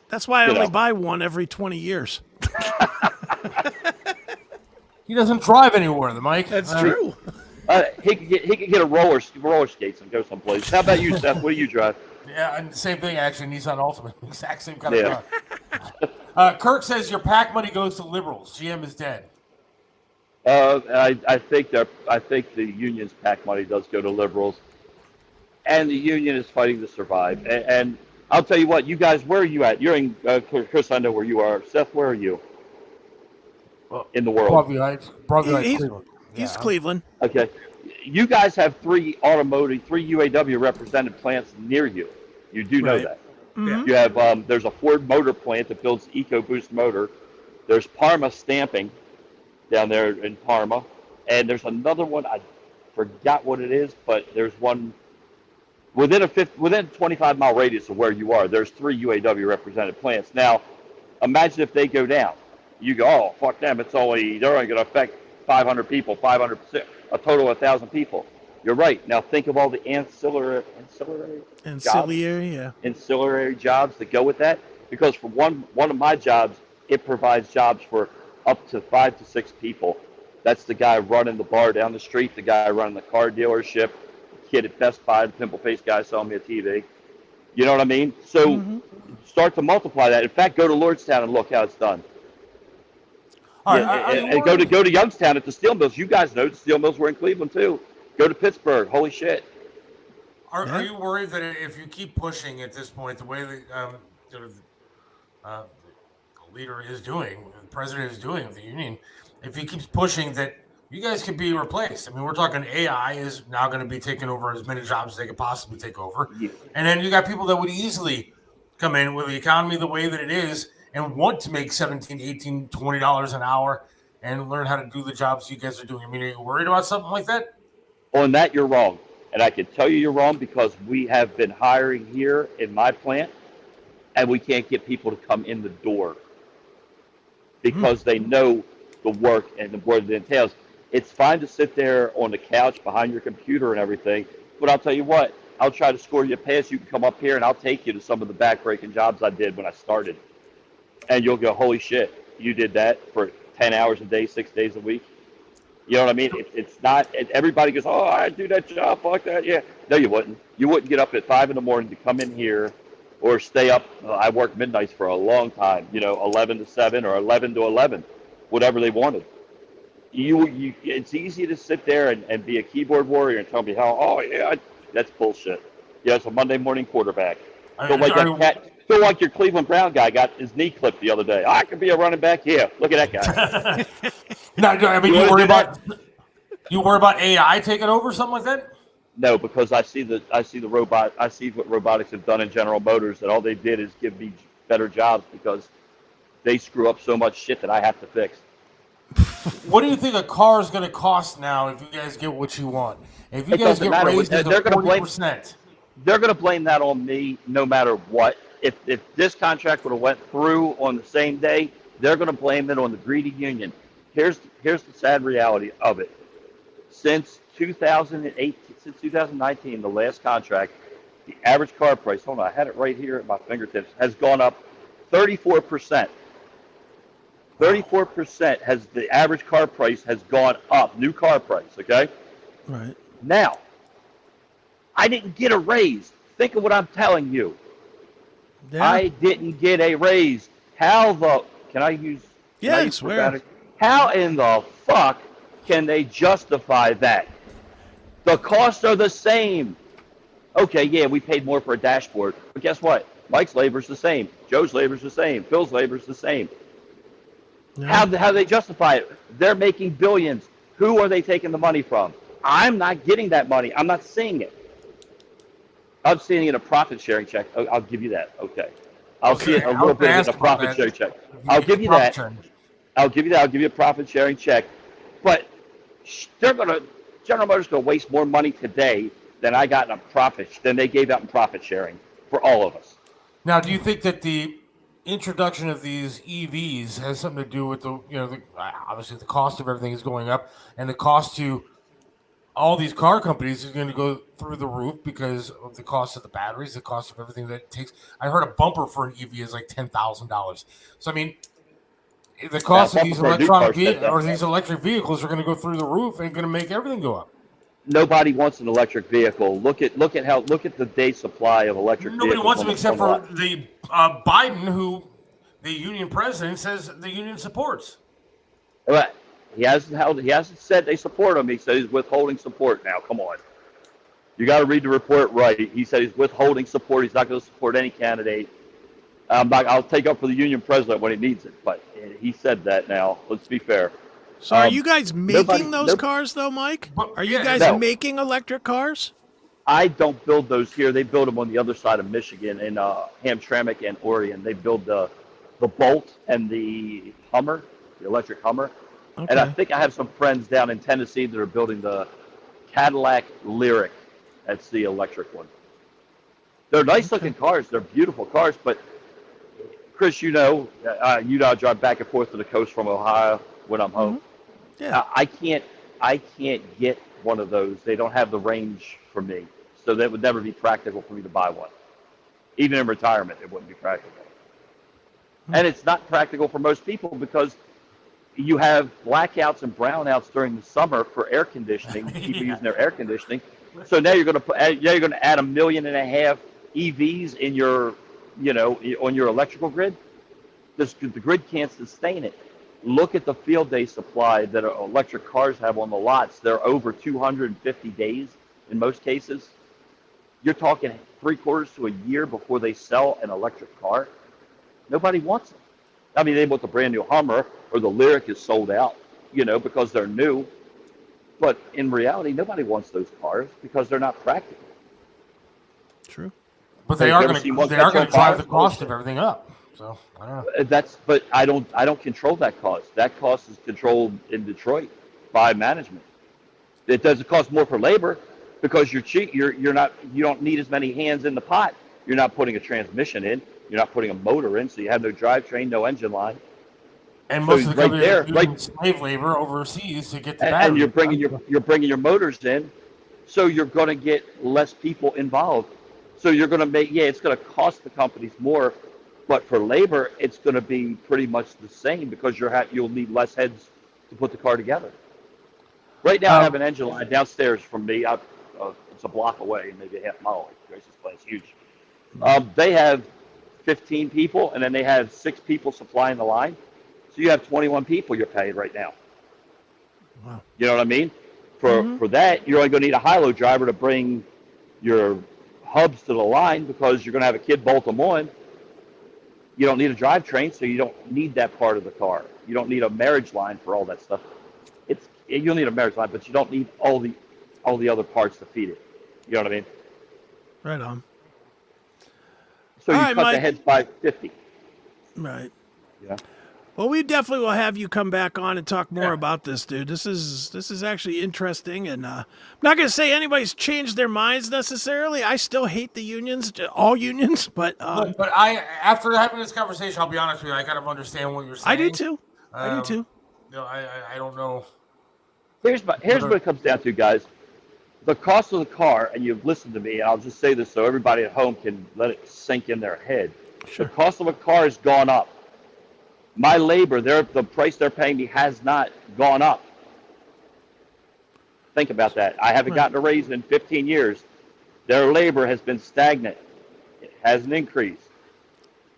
That's why I only buy one every 20 years. He doesn't drive anywhere, Mike. That's true. He could get a roller skates and go someplace. How about you, Seth? What do you drive? Yeah, and same thing actually. Nissan Altima, exact same kind of car. Kirk says your PAC money goes to liberals. GM is dead. I think the union's PAC money does go to liberals, and the union is fighting to survive. And I'll tell you what, you guys, where are you at? You're in Chris. I know where you are. Seth, where are you? In the world. Broadview Heights, Cleveland. He's Cleveland. Okay. You guys have 3 UAW represented plants near you. You do know that. Mm-hmm. You have there's a Ford motor plant that builds EcoBoost motor. There's Parma Stamping down there in Parma, and there's another one. I forgot what it is, but there's one within 25-mile radius of where you are. There's 3 UAW represented plants. Now, imagine if they go down. You go, oh fuck them! They're only going to affect 500 people, 500%, a total of 1,000 people. You're right. Now think of all the ancillary jobs that go with that. Because for one of my jobs, it provides jobs for up to 5 to 6 people. That's the guy running the bar down the street, the guy running the car dealership, the kid at Best Buy, the pimple-faced guy selling me a TV. You know what I mean? So start to multiply that. In fact, go to Lordstown and look how it's done. And go to Youngstown at the steel mills. You guys know the steel mills were in Cleveland too. Go to Pittsburgh. Holy shit. Are you worried that if you keep pushing at this point, the way the leader is doing, the president is doing of the union, if he keeps pushing, that you guys could be replaced. I mean, we're talking AI is now going to be taking over as many jobs as they could possibly take over. Yeah. And then you got people that would easily come in with the economy the way that it is and want to make $17, $18, $20 an hour and learn how to do the jobs you guys are doing. I mean, are you worried about something like that? On that, you're wrong. And I can tell you you're wrong because we have been hiring here in my plant, and we can't get people to come in the door because they know the work and the work that entails. It's fine to sit there on the couch behind your computer and everything, but I'll tell you what, I'll try to score you a pass. You can come up here, and I'll take you to some of the back-breaking jobs I did when I started. And you'll go, holy shit, you did that for 10 hours a day, 6 days a week? You know what I mean? It's not – everybody goes, oh, I do that job, fuck that. Yeah. No, you wouldn't. You wouldn't get up at 5 in the morning to come in here or stay up. I worked midnights for a long time, 11 to 7 or 11 to 11, whatever they wanted. It's easy to sit there and be a keyboard warrior and tell me how, that's bullshit. Yeah, it's a Monday morning quarterback. Feel like your Cleveland Brown guy got his knee clipped the other day. I could be a running back. Yeah, look at that guy. No, I mean, you worry about AI taking over something like that? No, because I see the robot. I see what robotics have done in General Motors, and all they did is give me better jobs because they screw up so much shit that I have to fix. What do you think a car is going to cost now if you guys get what you want? If you guys get raised to 40%. They're going to blame that on me no matter what. If this contract would have went through on the same day, they're going to blame it on the greedy union. Here's the sad reality of it. Since 2019, the last contract, the average car price, hold on, I had it right here at my fingertips, has gone up 34%. 34% has the average car price has gone up, new car price, okay? Right. Now, I didn't get a raise. Think of what I'm telling you. Yeah. I didn't get a raise. How in the fuck can they justify that? The costs are the same. Okay, yeah, we paid more for a dashboard, but guess what? Mike's labor's the same. Joe's labor's the same. Phil's labor's the same. Yeah. How do they justify it? They're making billions. Who are they taking the money from? I'm not getting that money. I'm not seeing it. I'm seeing it in a profit-sharing check. I'll give you that. Okay. I'll see it a little bit in a profit-sharing check. I'll give you that. I'll give you that. I'll give you a profit-sharing check. But General Motors going to waste more money today than I got than they gave out in profit sharing for all of us. Now, do you think that the introduction of these EVs has something to do with obviously the cost of everything is going up, and the cost to all these car companies is going to go through the roof because of the cost of the batteries, the cost of everything that it takes? I heard a bumper for an EV is like $10,000. So I mean, the cost of these electric vehicles are going to go through the roof and going to make everything go up. Nobody wants an electric vehicle. Look at the day supply of electric vehicles. Nobody wants them except for the Biden, who the union president says the union supports. Right. He hasn't said they support him. He said he's withholding support now. Come on. You got to read the report right. He said he's withholding support. He's not going to support any candidate. I'll take up for the union president when he needs it, but he said that now. Let's be fair. So are you guys making those cars, though, Mike? Are you guys making electric cars? I don't build those here. They build them on the other side of Michigan in Hamtramck and Orion. They build the Bolt and the Hummer, the electric Hummer. Okay. And I think I have some friends down in Tennessee that are building the Cadillac Lyric. That's the electric one. They're nice-looking cars. They're beautiful cars. But, Chris, I drive back and forth to the coast from Ohio when I'm home. Yeah. I can't get one of those. They don't have the range for me. So that would never be practical for me to buy one. Even in retirement, it wouldn't be practical. And it's not practical for most people because you have blackouts and brownouts during the summer for air conditioning, people using their air conditioning. So now you're going to add 1.5 million EVs in your, on your electrical grid. The grid can't sustain it. Look at the field day supply that electric cars have on the lots. They're over 250 days in most cases. You're talking 3/4 to a year before they sell an electric car. Nobody wants them. I mean, they want the brand new Hummer or the Lyric is sold out, because they're new. But in reality, nobody wants those cars because they're not practical. True. But they are going to drive the cost of everything up. So I don't know. But I don't control that cost. That cost is controlled in Detroit by management. It doesn't cost more for labor because you're cheap. You don't need as many hands in the pot. You're not putting a transmission in. You're not putting a motor in, so you have no drivetrain, no engine line. And most of the companies are using slave labor overseas to get the battery. And you're bringing your motors in, so you're going to get less people involved. So you're going to it's going to cost the companies more, but for labor, it's going to be pretty much the same because you'll need less heads to put the car together. Right now, I have an engine line downstairs from me. It's a block away, maybe a half mile away. Grace's place, huge. They have 15 people, and then they have 6 people supplying the line. So you have 21 people you're paying right now. Wow. You know what I mean? For that, you're only going to need a high-low driver to bring your hubs to the line because you're going to have a kid bolt them on. You don't need a drivetrain, so you don't need that part of the car. You don't need a marriage line for all that stuff. You'll need a marriage line, but you don't need all the other parts to feed it. You know what I mean? Right on. So you cut the heads by 50. Right. Yeah. Well, we definitely will have you come back on and talk more about this, dude. This is actually interesting, and I'm not going to say anybody's changed their minds necessarily. I still hate the unions, all unions, but after having this conversation, I'll be honest with you, I kind of understand what you're saying. I do too. I don't know. Here's what it comes down to, guys. The cost of the car, and you've listened to me, and I'll just say this so everybody at home can let it sink in their head. Sure. The cost of a car has gone up. My labor, the price they're paying me has not gone up. Think about that. I haven't gotten a raise in 15 years. Their labor has been stagnant. It hasn't increased.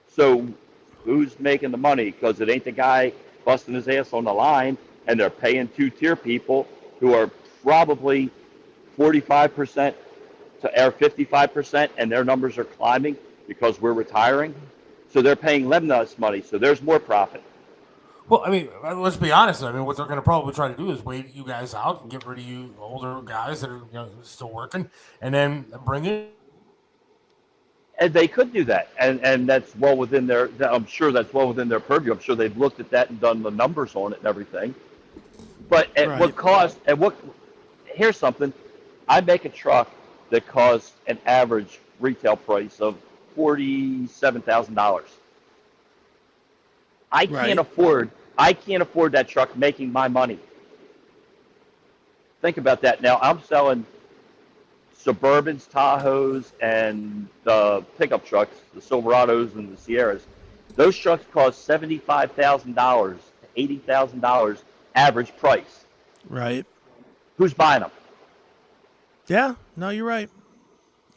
So who's making the money? Because it ain't the guy busting his ass on the line, and they're paying 2-tier people who are probably 45% to 55%, and their numbers are climbing because we're retiring. So they're paying them less money, so there's more profit. Well, I mean, let's be honest. I mean, what they're going to probably try to do is wait you guys out and get rid of you older guys that are still working, and then bring in. And they could do that, and that's well within their. I'm sure that's well within their purview. I'm sure they've looked at that and done the numbers on it and everything. But at what cost? Here's something. I make a truck that costs an average retail price of $47,000. I can't afford that truck making my money. Think about that. Now I'm selling Suburbans, Tahoes, and the pickup trucks, the Silverados and the Sierras. Those trucks cost $75,000 to $80,000 average price. Right. Who's buying them? Yeah. No, you're right.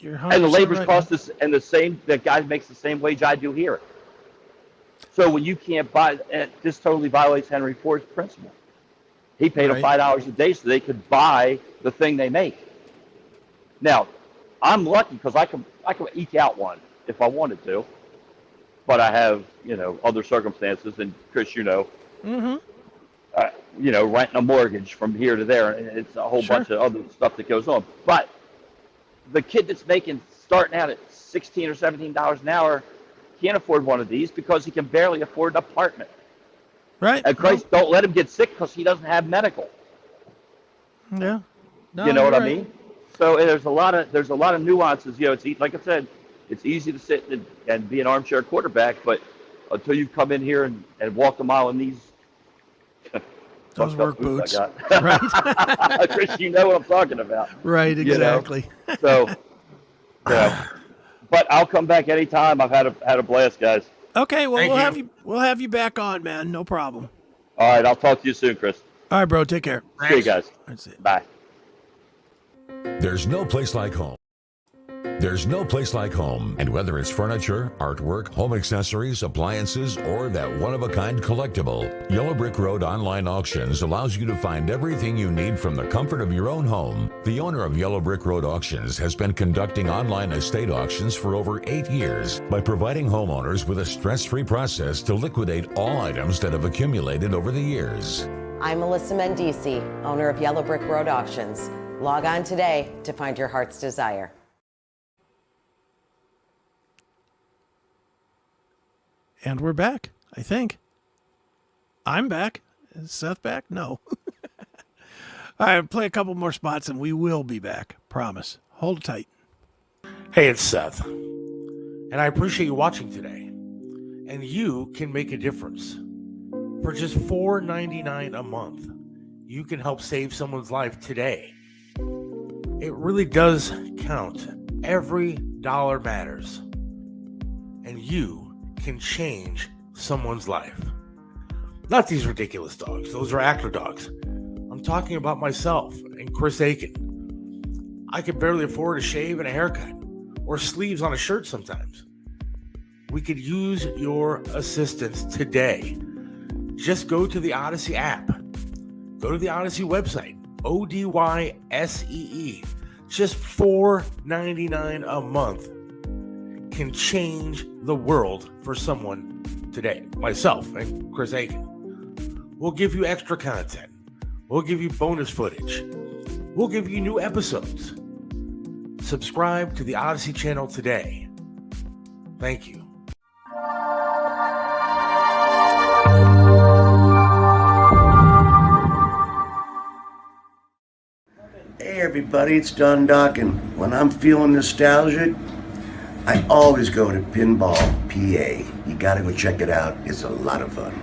And the labor's cost is, and that guy makes the same wage I do here. So when you can't buy, this totally violates Henry Ford's principle. He paid them $5 a day so they could buy the thing they make. Now, I'm lucky because I can eke out one if I wanted to, but I have other circumstances, and Chris, renting a mortgage from here to there, and it's a whole bunch of other stuff that goes on. But the kid that's starting out at $16 or $17 an hour can't afford one of these because he can barely afford an apartment. Right. And Christ, don't let him get sick because he doesn't have medical. Yeah. No, you know what I mean? So there's a lot of nuances. It's like I said, it's easy to sit and be an armchair quarterback, but until you come in here and walk the mile in these those work boots, right? Chris, you know what I'm talking about, right? Exactly. So, but I'll come back anytime. I've had a blast, guys. Okay, well we'll have you back on, man. No problem. All right, I'll talk to you soon, Chris. All right, bro. Take care. See you guys. That's it. Bye. There's no place like home. There's no place like home. And whether it's furniture, artwork, home accessories, appliances, or that one-of-a-kind collectible, Yellow Brick Road Online Auctions allows you to find everything you need from the comfort of your own home. The owner of Yellow Brick Road Auctions has been conducting online estate auctions for over 8 years by providing homeowners with a stress-free process to liquidate all items that have accumulated over the years. I'm Melissa Mendici, owner of Yellow Brick Road Auctions. Log on today to find your heart's desire. And we're back, I think. I'm back. Is Seth back? No. All right, play a couple more spots and we will be back. Promise. Hold tight. Hey, it's Seth, and I appreciate you watching today. And you can make a difference. For just $4.99 a month, you can help save someone's life today. It really does count. Every dollar matters. And you can change someone's life. Not these ridiculous dogs. Those are actor dogs. I'm talking about myself and Chris Aiken. I could barely afford a shave and a haircut, or sleeves on a shirt sometimes. We could use your assistance today. Just go to the Odyssey app. Go to the Odyssey website, ODYSEE. Just $4.99 a month can change the world for someone today. Myself and Chris Aiken. We'll give you extra content. We'll give you bonus footage. We'll give you new episodes. Subscribe to the Odyssey channel today. Thank you. Hey everybody, it's Don Dockin. When I'm feeling nostalgic, I always go to Pinball PA. You gotta go check it out. It's a lot of fun.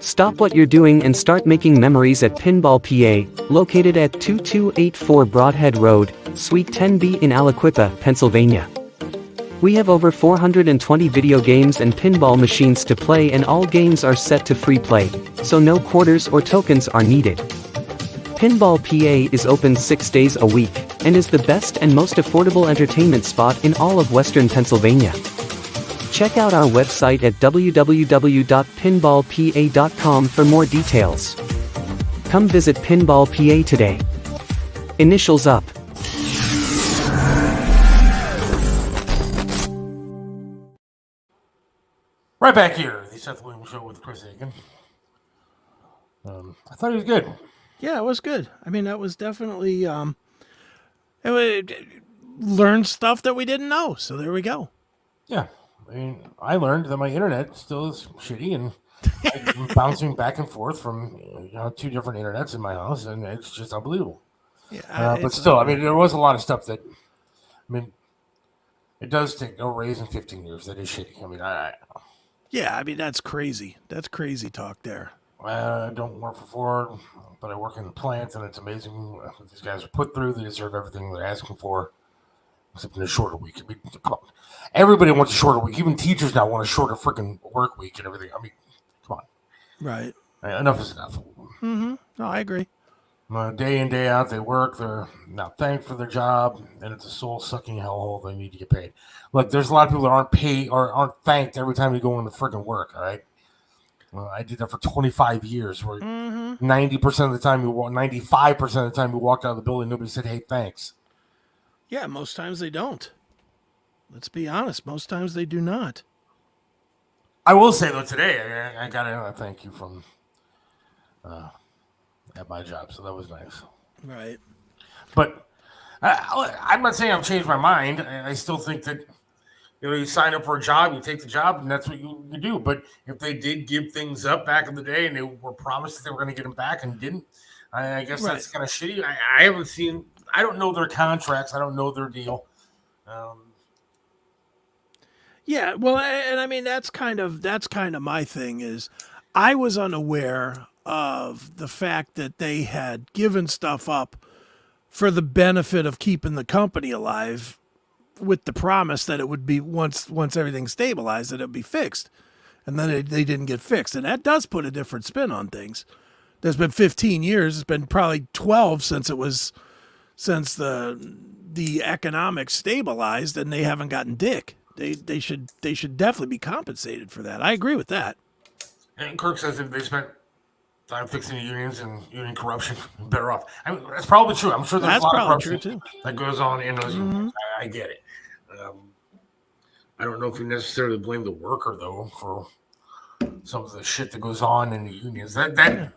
Stop what you're doing and start making memories at Pinball PA, located at 2284 Broadhead Road, Suite 10B in Aliquippa, Pennsylvania. We have over 420 video games and pinball machines to play, and all games are set to free play, so no quarters or tokens are needed. Pinball PA is open 6 days a week, and is the best and most affordable entertainment spot in all of Western Pennsylvania. Check out our website at www.pinballpa.com for more details. Come visit Pinball PA today. Initials up. Right back here, the Seth Williams Show with Chris Aiken. I thought he was good. Yeah, it was good. I mean, that was definitely learned stuff that we didn't know. So there we go. Yeah. I mean, I learned that my internet still is shitty, and I'm bouncing back and forth from 2 different internets in my house, and it's just unbelievable. Yeah, but still, I mean, there was a lot of stuff that, I mean, it does take no raise in 15 years. That is shitty. I mean, yeah, I mean, that's crazy. That's crazy talk there. I don't work for Ford, but I work in the plant, and it's amazing what these guys are put through. They deserve everything they're asking for, except in a shorter week. I mean, come on. Everybody wants a shorter week. Even teachers now want a shorter freaking work week and everything. I mean, come on. Right. Enough is enough. Mm-hmm. No, I agree. Day in, day out, they work. They're not thanked for their job, and it's a soul-sucking hellhole. They need to get paid. Look, there's a lot of people that aren't paid or aren't thanked every time you go into freaking work, all right? Well, I did that for 25 years, where 90% of the time, 95% of the time we walked out of the building, nobody said, hey, thanks. Yeah, most times they don't. Let's be honest. Most times they do not. I will say, though, today I got a thank you from at my job, so that was nice. Right. But I'm not saying I've changed my mind. I still think that, you sign up for a job, you take the job, and that's what you do. But if they did give things up back in the day and they were promised that they were going to get them back and didn't, I guess that's kind of shitty. I haven't seen, I don't know their contracts. I don't know their deal. Yeah, well, and I mean, that's kind of my thing is I was unaware of the fact that they had given stuff up for the benefit of keeping the company alive, with the promise that it would be once everything stabilized, that it would be fixed. And then they didn't get fixed. And that does put a different spin on things. There's been 15 years. It's been probably 12 since the economics stabilized, and they haven't gotten dick. They should definitely be compensated for that. I agree with that. And Kirk says if they spent time fixing the unions and union corruption, better off. I mean, that's probably true. I'm sure there's a lot of corruption that goes on in those unions. I get it. I don't know if you necessarily blame the worker, though, for some of the shit that goes on in the unions. That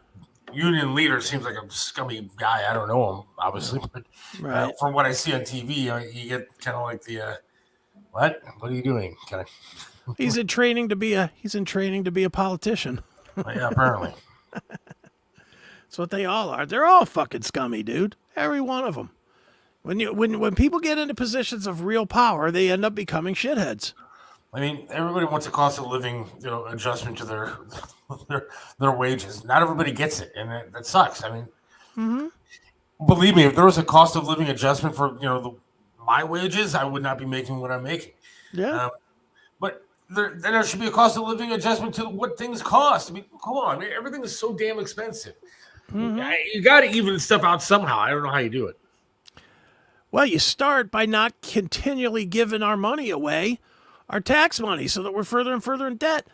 union leader seems like a scummy guy. I don't know him, obviously, but from what I see on TV, you get kind of like the what are you doing? Kind of. He's in training to be a politician. Yeah, apparently. That's what they all are. They're all fucking scummy, dude. Every one of them. When people get into positions of real power, they end up becoming shitheads. I mean, everybody wants a cost of living, adjustment to their wages. Not everybody gets it, and that sucks. I mean, believe me, if there was a cost of living adjustment for my wages, I would not be making what I'm making. Yeah. But there should be a cost of living adjustment to what things cost. I mean, come on, man, everything is so damn expensive. You got to even stuff out somehow. I don't know how you do it. Well, you start by not continually giving our money away, our tax money, so that we're further and further in debt.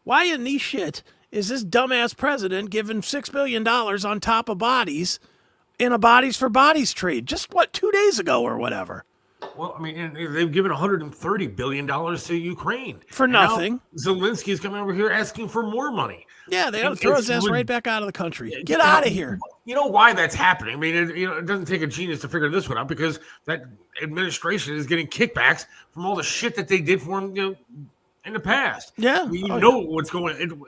Why in the shit is this dumbass president giving $6 billion on top of bodies in a bodies for bodies trade? Just 2 days ago or whatever. Well, I mean, they've given $130 billion to Ukraine. For nothing. Zelensky's coming over here asking for more money. Yeah, they ought to throw his ass right back out of the country. Get out of here. You know why that's happening? I mean, it doesn't take a genius to figure this one out, because that administration is getting kickbacks from all the shit that they did for him, in the past. Yeah. What's going on.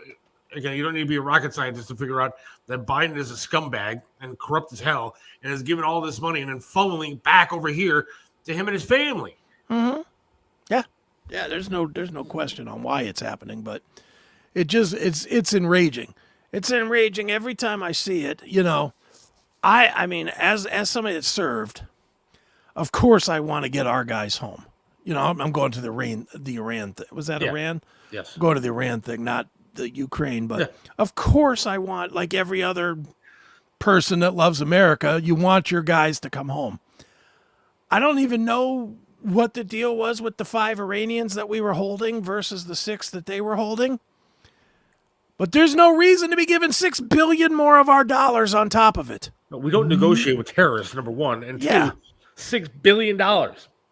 Again, you don't need to be a rocket scientist to figure out that Biden is a scumbag and corrupt as hell and has given all this money and then funneling back over here to him and his family. Mm-hmm. Yeah. Yeah, there's no question on why it's happening, but it's enraging. It's enraging every time I see it. I mean, as somebody that served, of course I want to get our guys home. I'm going to the Iran thing. Was that Iran? Yes. I'm going to the Iran thing, not the Ukraine, but of course I want, like every other person that loves America, you want your guys to come home. I don't even know what the deal was with the 5 Iranians that we were holding versus the 6 that they were holding. But there's no reason to be giving $6 billion more of our dollars on top of it. We don't negotiate with terrorists, number one. And two, $6 billion.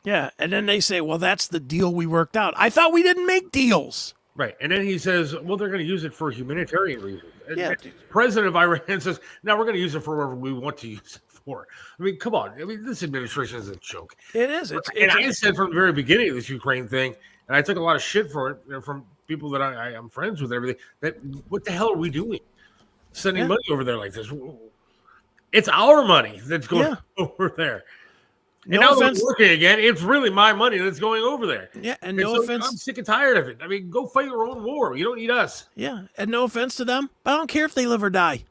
Yeah, and then they say, well, that's the deal we worked out. I thought we didn't make deals. Right, and then he says, well, they're going to use it for humanitarian reasons. Yeah. The president of Iran says, no, we're going to use it for whatever we want to use it for. I mean, come on. I mean, this administration is a joke. It is. I said from the very beginning of this Ukraine thing, and I took a lot of shit for it from people that I'm friends with and everything, that what the hell are we doing? Sending money over there like this. It's our money that's going over there. And now that it's working again, it's really my money that's going over there. Yeah, and no offense. I'm sick and tired of it. I mean, go fight your own war. You don't need us. Yeah, and no offense to them, but I don't care if they live or die.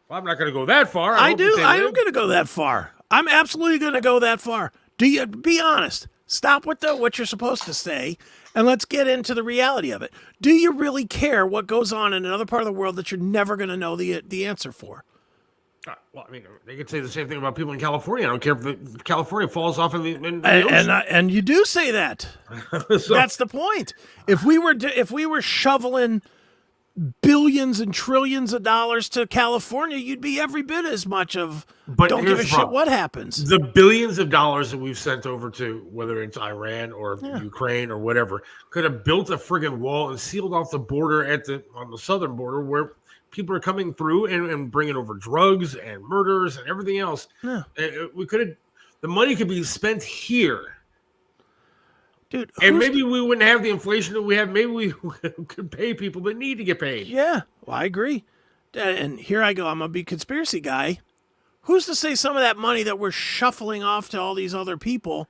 Well, I'm not going to go that far. I do. I'm going to go that far. I'm absolutely going to go that far. Do you be honest? Stop with what you're supposed to say, and let's get into the reality of it. Do you really care what goes on in another part of the world that you're never going to know the answer for? Well, I mean, they could say the same thing about people in California. I don't care if California falls off in the ocean. And you do say that. So, that's the point. If we were shoveling billions and trillions of dollars to California, you'd be every bit as much of. But don't give a shit what happens. The billions of dollars that we've sent over to whether it's Iran or Ukraine or whatever could have built a friggin' wall and sealed off the border on the southern border where people are coming through and bringing over drugs and murders and everything else. Yeah. The money could be spent here. Dude, and maybe we wouldn't have the inflation that we have. Maybe we could pay people that need to get paid. Yeah, well, I agree. And here I go. I'm a big conspiracy guy. Who's to say some of that money that we're shuffling off to all these other people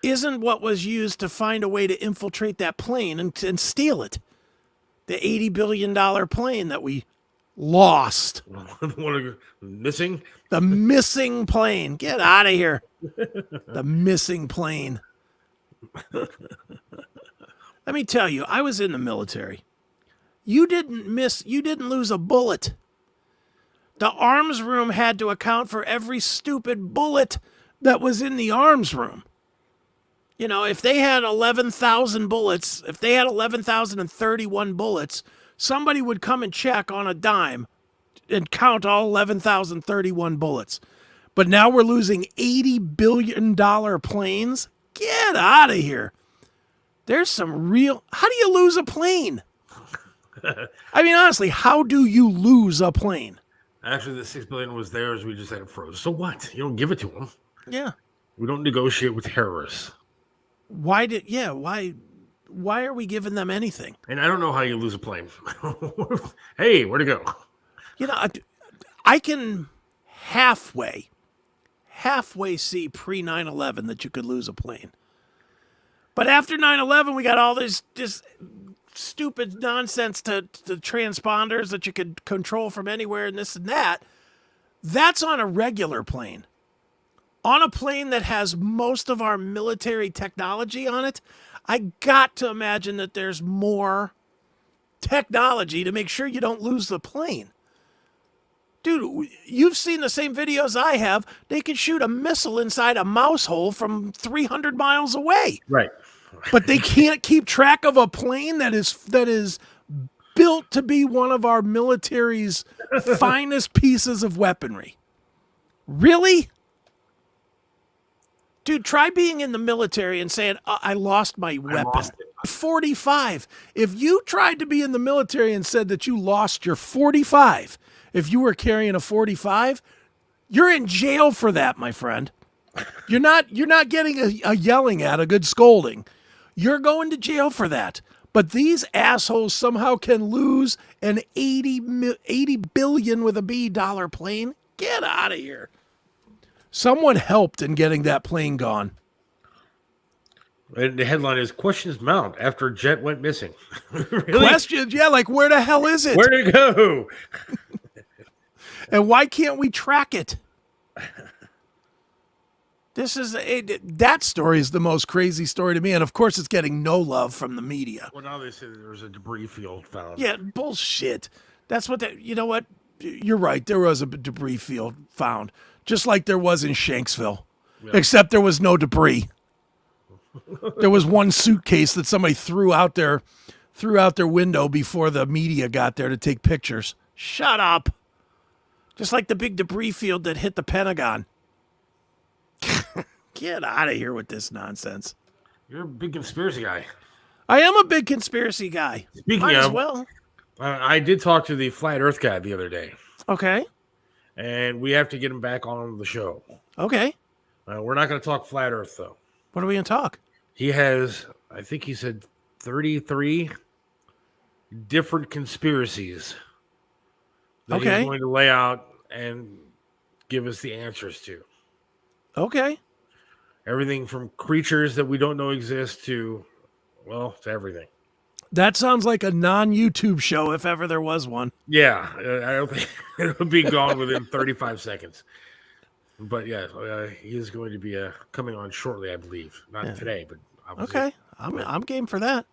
isn't what was used to find a way to infiltrate that plane and steal it? The $80 billion plane that we lost. Missing? The missing plane. Get out of here. The missing plane. Let me tell you, I was in the military. You didn't lose a bullet. The arms room had to account for every stupid bullet that was in the arms room. You know, if they had 11,000 bullets, if they had 11,031 bullets, somebody would come and check on a dime and count all 11,031 bullets. But now we're losing $80 billion planes? Get out of here. There's some real... How do you lose a plane? I mean, honestly, how do you lose a plane? Actually, the $6 billion was theirs. We just had it froze. So what? You don't give it to them. Yeah. We don't negotiate with terrorists. Why are we giving them anything? And I don't know how you lose a plane. Hey, where'd it go? You know, I can halfway see pre 9/11 that you could lose a plane. But after 9/11, we got all this stupid nonsense to transponders that you could control from anywhere and this and that. That's on a regular plane. On a plane that has most of our military technology on it, I got to imagine that there's more technology to make sure you don't lose the plane. Dude, you've seen the same videos I have. They can shoot a missile inside a mouse hole from 300 miles away. Right. But they can't keep track of a plane that is built to be one of our military's finest pieces of weaponry. Really? Dude, try being in the military and saying, I lost my weapon. 45. If you tried to be in the military and said that you lost your 45, if you were carrying a 45, you're in jail for that, my friend. You're not getting a yelling at, a good scolding. You're going to jail for that. But these assholes somehow can lose an 80 billion with a B dollar plane. Get out of here. Someone helped in getting that plane gone. And the headline is "Questions Mount After Jet Went Missing." Really? Questions? Yeah, like where the hell is it? Where'd it go? And why can't we track it? That story is the most crazy story to me. And of course, it's getting no love from the media. Well, now they say there was a debris field found. Yeah, bullshit. That's what you know what? You're right. There was a debris field found, just like there was in Shanksville, except there was no debris. There was one suitcase that somebody threw out their window before the media got there to take pictures. Shut up. Just like the big debris field that hit the Pentagon. Get out of here with this nonsense. You're a big conspiracy guy. I am a big conspiracy guy. Speaking as of, well. I did talk to the Flat Earth guy the other day. Okay. And we have to get him back on the show. Okay. We're not going to talk Flat Earth, though. What are we going to talk? He has, I think he said 33 different conspiracies that he's going to lay out and give us the answers to. Okay. Everything from creatures that we don't know exist to everything. That sounds like a non-YouTube show if ever there was one. Yeah, I don't think it would be gone within 35 seconds. But yeah, he is going to be coming on shortly, I believe. Not today, but obviously. Okay, I'm game for that.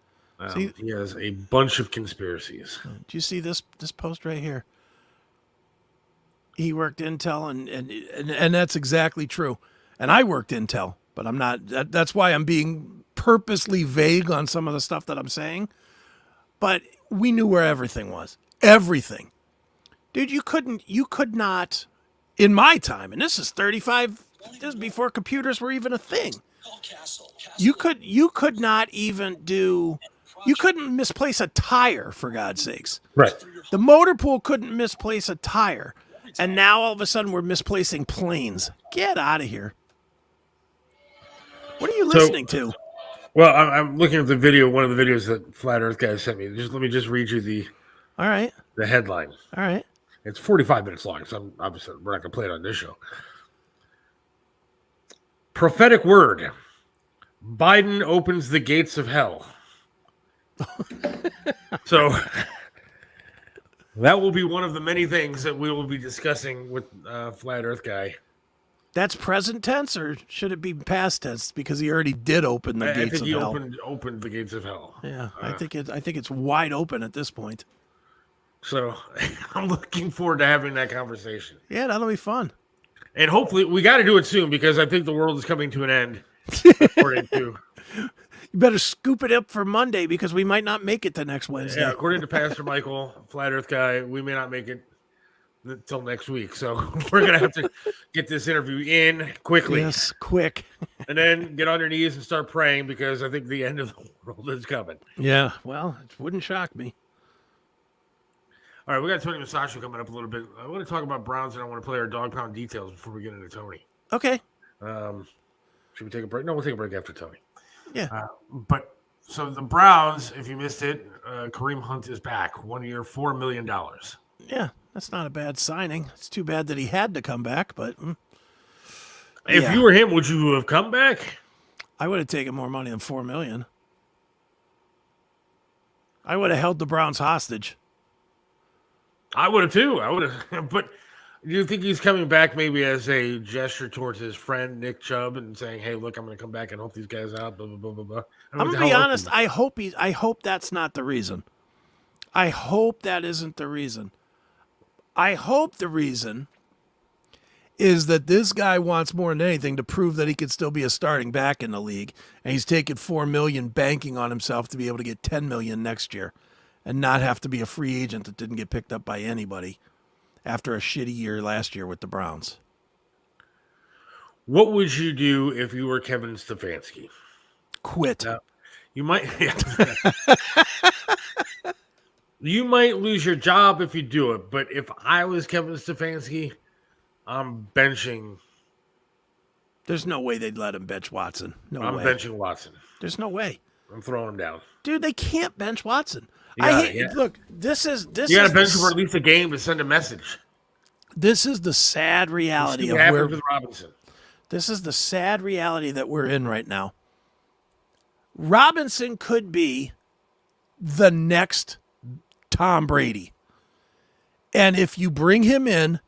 He has a bunch of conspiracies. Do you see this post right here? He worked Intel, and that's exactly true. And I worked Intel, but I'm not. That's why I'm being purposely vague on some of the stuff that I'm saying. But we knew where everything was. Everything. Dude, you could not, in my time, and this is 35, this is before computers were even a thing. You could not even you couldn't misplace a tire, for God's sakes. Right. The motor pool couldn't misplace a tire. And now all of a sudden we're misplacing planes. Get out of here. What are you listening to? Well, I'm looking at the video, one of the videos that Flat Earth guy sent me. Let me just read you the headline. All right. It's 45 minutes long, so obviously we're not going to play it on this show. Prophetic word. Biden opens the gates of hell. So that will be one of the many things that we will be discussing with Flat Earth guy. That's present tense, or should it be past tense? Because he already did open the gates of hell. I think he opened the gates of hell. Yeah, I think it's wide open at this point. So I'm looking forward to having that conversation. Yeah, that'll be fun. And hopefully, we got to do it soon because I think the world is coming to an end. According to, you better scoop it up for Monday because we might not make it the next Wednesday. Yeah, according to Pastor Michael, Flat Earth guy, we may not make it until next week. So we're going to have to get this interview in quickly. Yes, quick. And then get on your knees and start praying because I think the end of the world is coming. Yeah, well, it wouldn't shock me. All right, we got Tony Musachio coming up a little bit. I want to talk about Browns, and I want to play our dog pound details before we get into Tony. Okay. Should we take a break? No, we'll take a break after Tony. Yeah. So the Browns, if you missed it, Kareem Hunt is back. 1 year, $4 million. Yeah, that's not a bad signing. It's too bad that he had to come back, but if you were him, would you have come back? I would have taken more money than $4 million. I would have held the Browns hostage. I would have too. I would have. But do you think he's coming back maybe as a gesture towards his friend Nick Chubb and saying, "Hey, look, I'm going to come back and help these guys out." Blah blah blah blah blah. I'm going to be honest. I hope that's not the reason. I hope that isn't the reason. I hope the reason is that this guy wants more than anything to prove that he could still be a starting back in the league, and he's taking $4 million, banking on himself to be able to get $10 million next year, and not have to be a free agent that didn't get picked up by anybody after a shitty year last year with the Browns. What would you do if you were Kevin Stefanski? Quit. Now, you might. You might lose your job if you do it, but if I was Kevin Stefanski, I'm benching. There's no way they'd let him bench Watson. I'm benching Watson. There's no way. I'm throwing him down. Dude, they can't bench Watson. Yeah. Look, this is you got to bench him for at least a game to send a message. This is the sad reality of where with Robinson. This is the sad reality that we're in right now. Robinson could be the next Tom Brady. And if you bring him in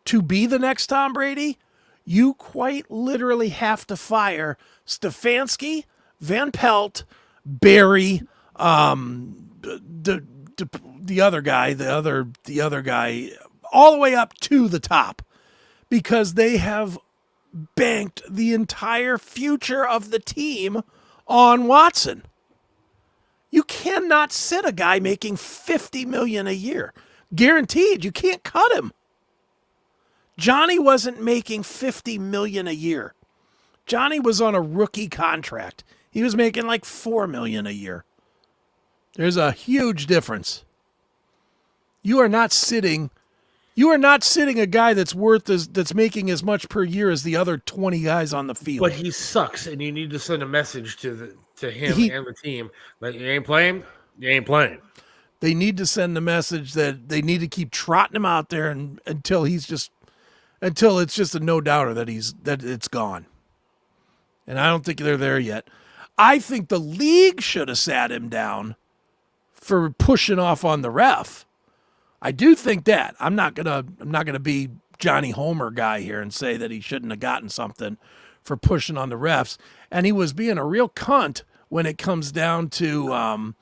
to be the next Tom Brady, you quite literally have to fire Stefanski, Van Pelt, Barry, the other guy, all the way up to the top, because they have banked the entire future of the team on Watson. You cannot sit a guy making $50 million a year. Guaranteed, you can't cut him. Johnny wasn't making $50 million a year. Johnny was on a rookie contract. He was making like $4 million a year. There's a huge difference. You are not sitting a guy that's making as much per year as the other 20 guys on the field. But he sucks, and you need to send a message to him and the team that you ain't playing. You ain't playing. They need to send the message that they need to keep trotting him out there until it's just a no doubter that it's gone. And I don't think they're there yet. I think the league should have sat him down for pushing off on the ref. I do think that. I'm not gonna be Johnny Homer guy here and say that he shouldn't have gotten something for pushing on the refs. And he was being a real cunt when it comes down to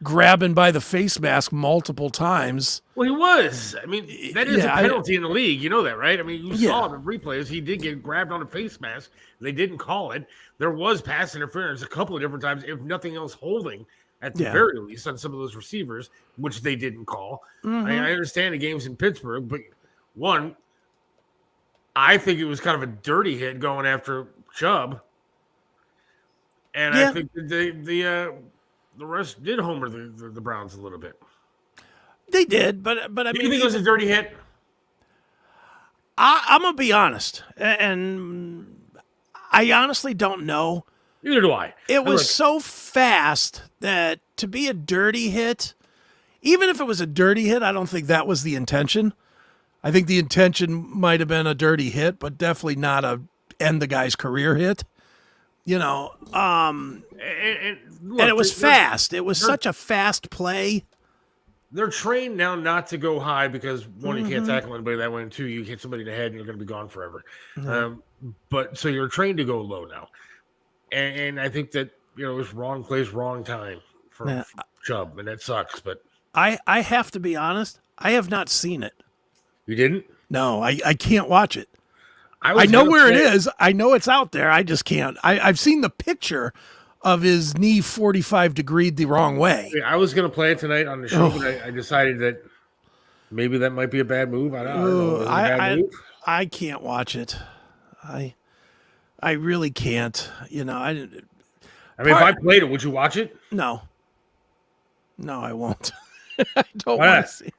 grabbing by the face mask multiple times. Well, he was. I mean, that is a penalty in the league. You know that, right? I mean, you saw the replays. He did get grabbed on a face mask. They didn't call it. There was pass interference a couple of different times, if nothing else, holding at the very least on some of those receivers, which they didn't call. Mm-hmm. I understand the game's in Pittsburgh, but one, I think it was kind of a dirty hit going after Chubb. And I think the rest did homer the Browns a little bit. They did, but I mean, you think it was a dirty hit? I'm gonna be honest, and I honestly don't know. Neither do I. It was so fast that to be a dirty hit, even if it was a dirty hit, I don't think that was the intention. I think the intention might have been a dirty hit, but definitely not a end the guy's career hit. You know, and it was fast. It was such a fast play. They're trained now not to go high because, one, you can't tackle anybody that way, and two, you hit somebody in the head and you're going to be gone forever. But so you're trained to go low now. And I think that, it was wrong place, wrong time for Chubb, and that sucks. But I have to be honest, I have not seen it. You didn't? No, I can't watch it. I know where it is. I know it's out there. I just can't. I've seen the picture of his knee 45 degreed the wrong way. I was going to play it tonight on the show, but I decided that maybe that might be a bad move. I don't know. I can't watch it. I really can't. I mean, if I played it, would you watch it? No, I won't. I don't want to see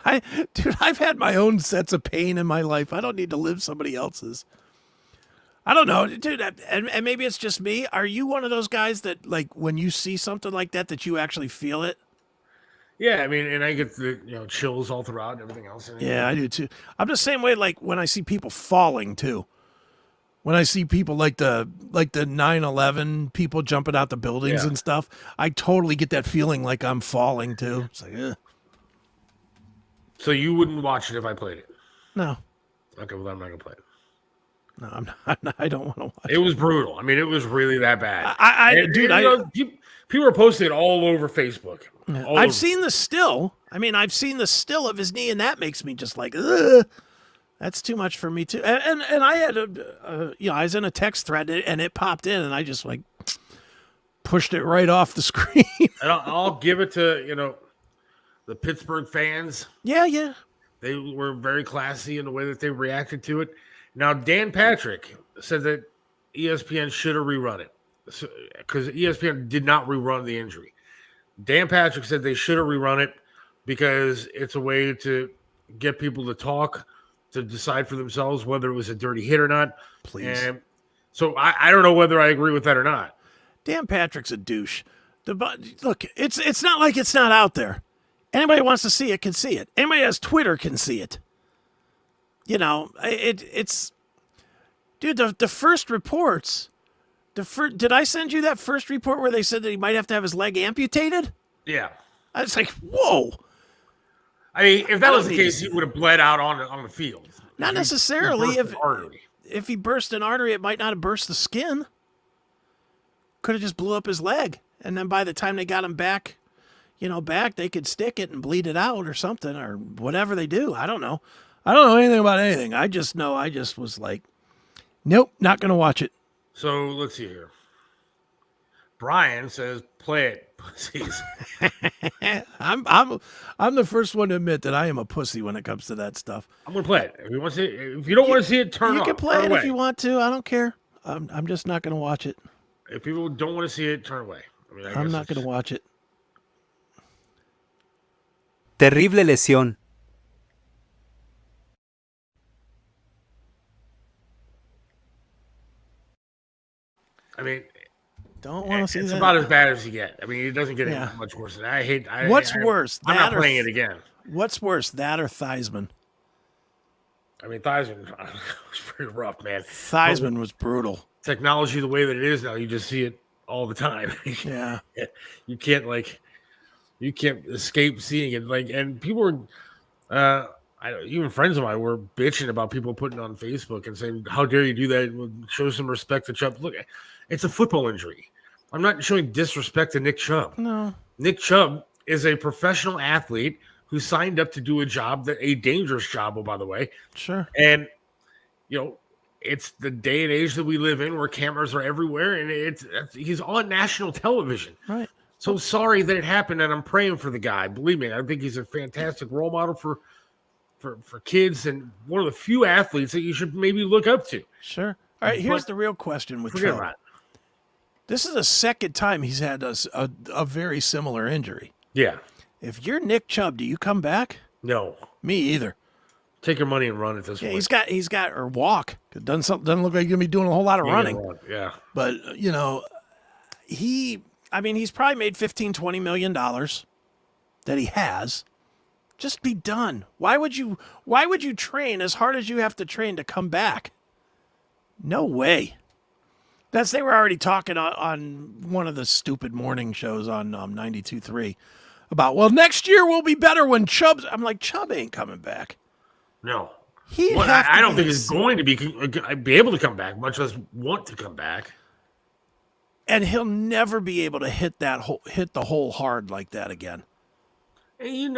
it. Dude, I've had my own sets of pain in my life. I don't need to live somebody else's. I don't know, dude. And maybe it's just me. Are you one of those guys that, like, when you see something like that you actually feel it? Yeah, I mean, and I get the chills all throughout and everything else. Yeah, I do too. I'm the same way. Like when I see people falling too. When I see people like the 9/11 people jumping out the buildings and stuff, I totally get that feeling like I'm falling too. It's like, ugh. So you wouldn't watch it if I played it? No. Okay, well, I'm not gonna play it. No, I'm not, I don't want to watch it. It was brutal. I mean, it was really that bad. People are posting it all over Facebook. I've seen the still. I mean, I've seen the still of his knee, and that makes me just like, ugh. That's too much for me too. And I had I was in a text thread and it popped in, and I just like pushed it right off the screen. And I'll give it to the Pittsburgh fans. Yeah. They were very classy in the way that they reacted to it. Now, Dan Patrick said that ESPN should have rerun it because ESPN did not rerun the injury. Dan Patrick said they should have rerun it because it's a way to get people to talk, to decide for themselves whether it was a dirty hit or not. Please. And so I don't know whether I agree with that or not. Dan Patrick's a douche. Look, it's not like it's not out there. Anybody who wants to see it can see it. Anybody who has Twitter can see it. It's dude, the first reports, did I send you that first report where they said that he might have to have his leg amputated? Yeah. I was like, whoa. I mean, if that was the case, he would have bled out on the field. Not necessarily. If he burst an artery, it might not have burst the skin. Could have just blew up his leg. And then by the time they got him back, they could stick it and bleed it out or something or whatever they do. I don't know. I don't know anything about anything. I just know I just was like, nope, not going to watch it. So let's see here. Brian says, play it, pussies. I'm the first one to admit that I am a pussy when it comes to that stuff. I'm going to play it. If you don't want to see it, turn it off. You can play it if you want to. I don't care. I'm just not going to watch it. If people don't want to see it, turn away. I'm not going to watch it. Terrible lesión. I mean, don't want to see it's that. about as bad as you get. I mean, it doesn't get much worse than that. What's worse? I'm not playing it again. What's worse, that or Theismann? I mean, Theismann was pretty rough, man. Theismann was brutal. Technology, the way that it is now, you just see it all the time. Yeah. You can't escape seeing it. And people were, even friends of mine were bitching about people putting on Facebook and saying, "How dare you do that? Show some respect to Chubb." Look, it's a football injury. I'm not showing disrespect to Nick Chubb. No. Nick Chubb is a professional athlete who signed up to do a dangerous job, by the way. Sure. And, it's the day and age that we live in where cameras are everywhere, and he's on national television. Right. So sorry that it happened, and I'm praying for the guy. Believe me, I think he's a fantastic role model for kids and one of the few athletes that you should maybe look up to. Sure. All right, here's the real question with Chubb. This is the second time he's had a very similar injury. Yeah. If you're Nick Chubb, do you come back? No. Me either. Take your money and run at this point. He's got or walk. It doesn't look like you're gonna be doing a whole lot of running. Yeah. But he's probably made $15-20 million that he has. Just be done. Why would you train as hard as you have to train to come back? No way. They were already talking on one of the stupid morning shows on 92.3 about, well, next year will be better when Chubb's. I'm like, Chubb ain't coming back. No. I don't think he's going to be able to come back, much less want to come back. And he'll never be able to hit the hole hard like that again. And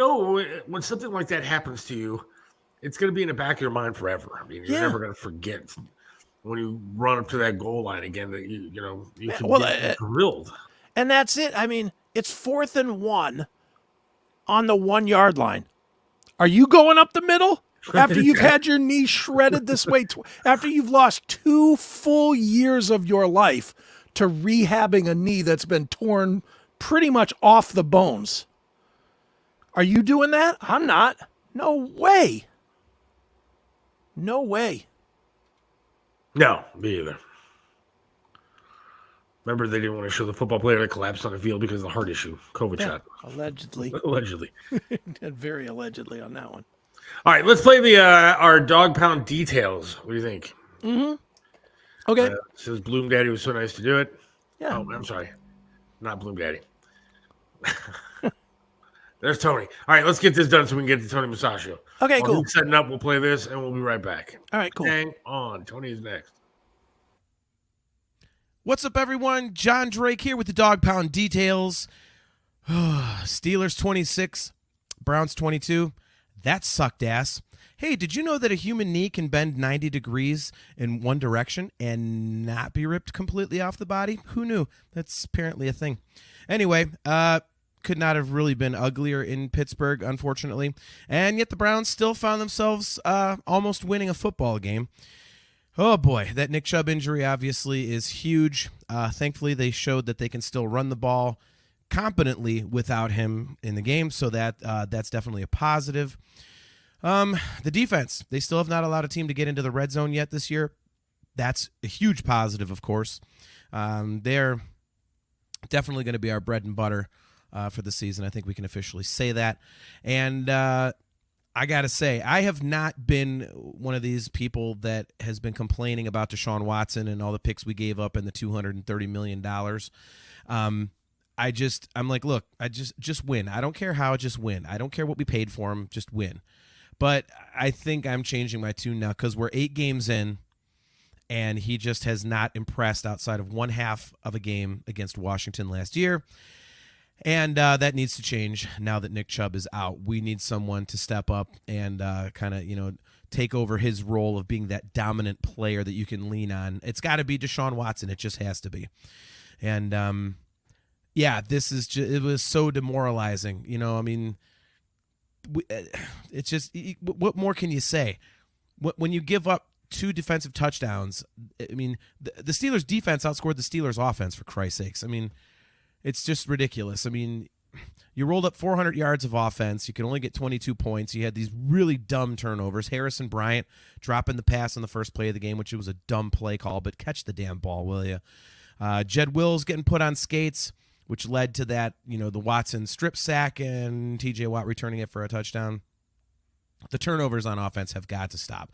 when something like that happens to you, it's going to be in the back of your mind forever. I mean, you're never going to forget when you run up to that goal line again that you can get drilled. And that's it. I mean, it's 4th and 1 on the 1 yard line. Are you going up the middle after you've had your knee shredded this way? After you've lost 2 full years of your life to rehabbing a knee that's been torn pretty much off the bones. Are you doing that? I'm not. No way. No way. No, me either. Remember, they didn't want to show the football player that collapsed on the field because of the heart issue, COVID shot. Allegedly. Allegedly. Very allegedly on that one. All right, let's play our dog pound details. What do you think? Mm-hmm. Okay. Says Bloom Daddy was so nice to do it. Yeah. Oh, I'm sorry. Not Bloom Daddy. There's Tony. All right, let's get this done so we can get to Tony Musachio. Okay, While cool. he's setting up, we'll play this, and we'll be right back. All right, cool. Hang on. Tony is next. What's up, everyone? John Drake here with the Dog Pound Details. Steelers 26, Browns 22. That sucked ass. Hey, did you know that a human knee can bend 90 degrees in one direction and not be ripped completely off the body? Who knew? That's apparently a thing. Anyway, could not have really been uglier in Pittsburgh, unfortunately. And yet the Browns still found themselves almost winning a football game. Oh, boy, that Nick Chubb injury obviously is huge. Thankfully, they showed that they can still run the ball competently without him in the game, so that's definitely a positive. The defense, they still have not allowed a team to get into the red zone yet this year. That's a huge positive, of course. They're definitely going to be our bread and butter for the season. I think we can officially say that. And I got to say, I have not been one of these people that has been complaining about Deshaun Watson and all the picks we gave up and the $230 million. I'm like, look, I just win. I don't care how, just win. I don't care what we paid for him, just win. But I think I'm changing my tune now because we're 8 games in, and he just has not impressed outside of one half of a game against Washington last year. And that needs to change now that Nick Chubb is out. We need someone to step up and kind of, take over his role of being that dominant player that you can lean on. It's got to be Deshaun Watson. It just has to be. And, this is it was so demoralizing. It's just, what more can you say? When you give up 2 defensive touchdowns, I mean, the Steelers' defense outscored the Steelers' offense, for Christ's sakes. I mean, it's just ridiculous. I mean, you rolled up 400 yards of offense. You can only get 22 points. You had these really dumb turnovers. Harrison Bryant dropping the pass on the first play of the game, which was a dumb play call, but catch the damn ball, will you? Jed Wills getting put on skates, which led to that, the Watson strip sack and TJ Watt returning it for a touchdown. The turnovers on offense have got to stop.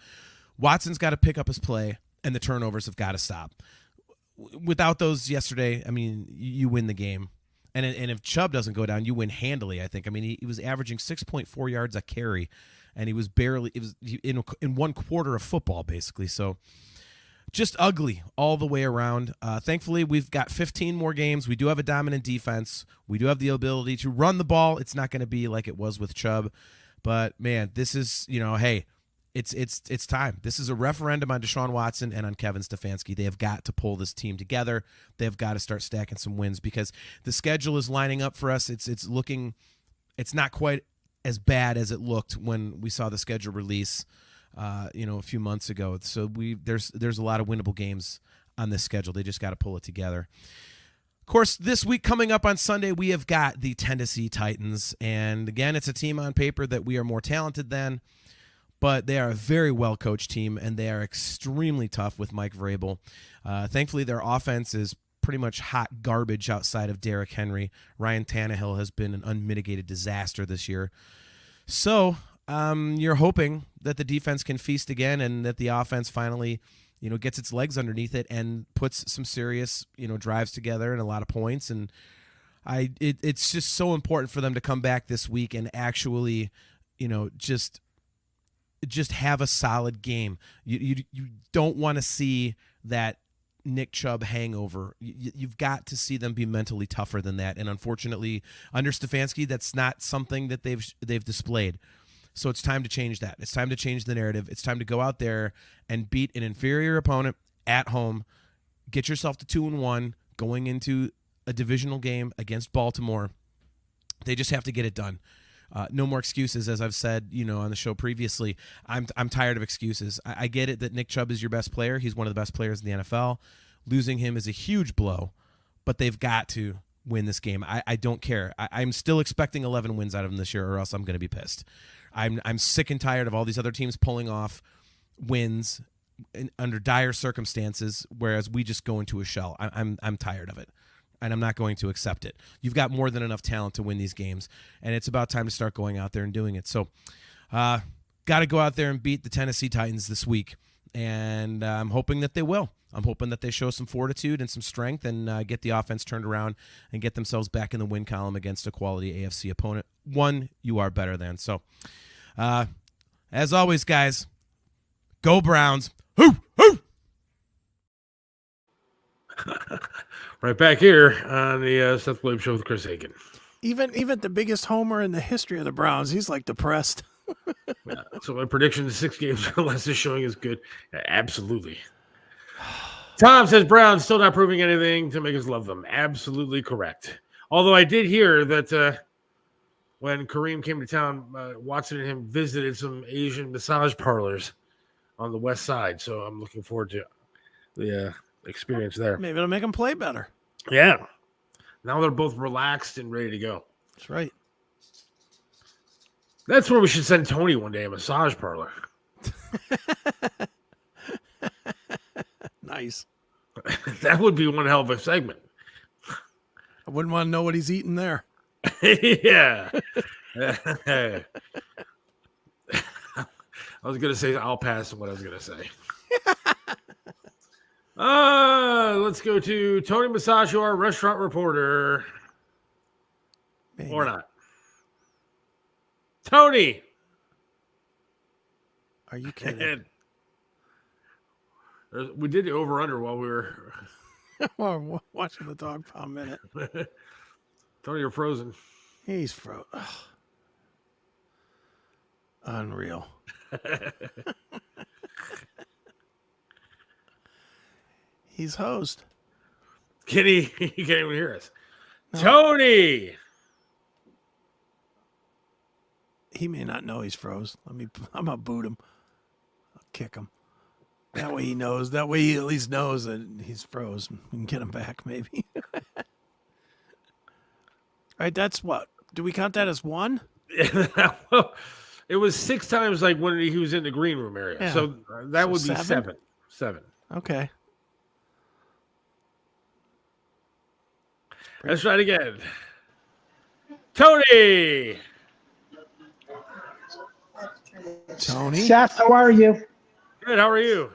Watson's got to pick up his play, and the turnovers have got to stop. Without those yesterday, I mean, you win the game. And if Chubb doesn't go down, you win handily, I think. I mean, he was averaging 6.4 yards a carry, and he was in one quarter of football, basically. So just ugly all the way around. Thankfully, we've got 15 more games. We do have a dominant defense. We do have the ability to run the ball. It's not going to be like it was with Chubb. But, man, this is, hey, it's time. This is a referendum on Deshaun Watson and on Kevin Stefanski. They have got to pull this team together. They have got to start stacking some wins because the schedule is lining up for us. It's not quite as bad as it looked when we saw the schedule release, a few months ago. So there's a lot of winnable games on this schedule. They just got to pull it together. Of course, this week coming up on Sunday, we have got the Tennessee Titans. And again, it's a team on paper that we are more talented than. But they are a very well-coached team, and they are extremely tough with Mike Vrabel. Thankfully, their offense is pretty much hot garbage outside of Derrick Henry. Ryan Tannehill has been an unmitigated disaster this year. So you're hoping that the defense can feast again and that the offense finally gets its legs underneath it and puts some serious drives together and a lot of points. And it's just so important for them to come back this week and actually just have a solid game. You don't want to see that Nick Chubb hangover. You've got to see them be mentally tougher than that. And unfortunately, under Stefanski, that's not something that they've displayed. So it's time to change that. It's time to change the narrative. It's time to go out there and beat an inferior opponent at home. Get yourself to 2-1 going into a divisional game against Baltimore. They just have to get it done. No more excuses, as I've said, on the show previously. I'm tired of excuses. I get it that Nick Chubb is your best player. He's one of the best players in the NFL. Losing him is a huge blow, but they've got to win this game. I don't care. I'm still expecting 11 wins out of them this year, or else I'm going to be pissed. I'm sick and tired of all these other teams pulling off wins under dire circumstances, whereas we just go into a shell. I'm tired of it, and I'm not going to accept it. You've got more than enough talent to win these games, and it's about time to start going out there and doing it. So, got to go out there and beat the Tennessee Titans this week, and I'm hoping that they will. I'm hoping that they show some fortitude and some strength and get the offense turned around and get themselves back in the win column against a quality AFC opponent. One you are better than. So, as always, guys, go Browns. Hoo, hoo! Right back here on the Seth Williams Show with Chris Aiken. Even the biggest homer in the history of the Browns, he's like depressed. Yeah, so my prediction is 6 games unless this showing is good. Yeah, absolutely. Tom says Browns still not proving anything to make us love them. Absolutely correct. Although I did hear that when Kareem came to town, Watson and him visited some Asian massage parlors on the west side. So I'm looking forward to the experience there. Maybe it'll make them play better. Yeah. Now they're both relaxed and ready to go. That's right. That's where we should send Tony one day, a massage parlor. Nice. That would be one hell of a segment. I wouldn't want to know what he's eating there. Yeah. I was going to say I'll pass on what I was going to say. Let's go to Tony Musachio, our restaurant reporter. Maybe. Or not. Tony. Are you kidding? We did the over-under while we were watching the dog pound minute. Tony, you're frozen. He's frozen. Unreal. He's hosed. He can't even hear us. No. Tony! He may not know he's froze. I'm going to boot him. I'll kick him. That way he knows. That way he at least knows that he's frozen. We can get him back, maybe. All right, that's what? Do we count that as one? Well, it was 6 times like when he was in the green room area. Yeah. So that would be 7. 7. Okay. Let's try it again. Tony! Tony? Seth, how are you? Good, how are you?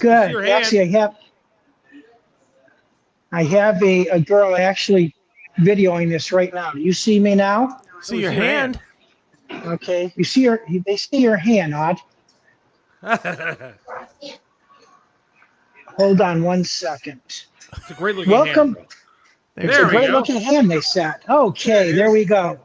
Good. Actually, I have a girl actually videoing this right now. Do you see me now? See your hand. Okay. You see her? They see your hand, Odd. Hold on 1 second. It's a great looking Welcome. hand. It's a great looking hand they said. Okay, there we go.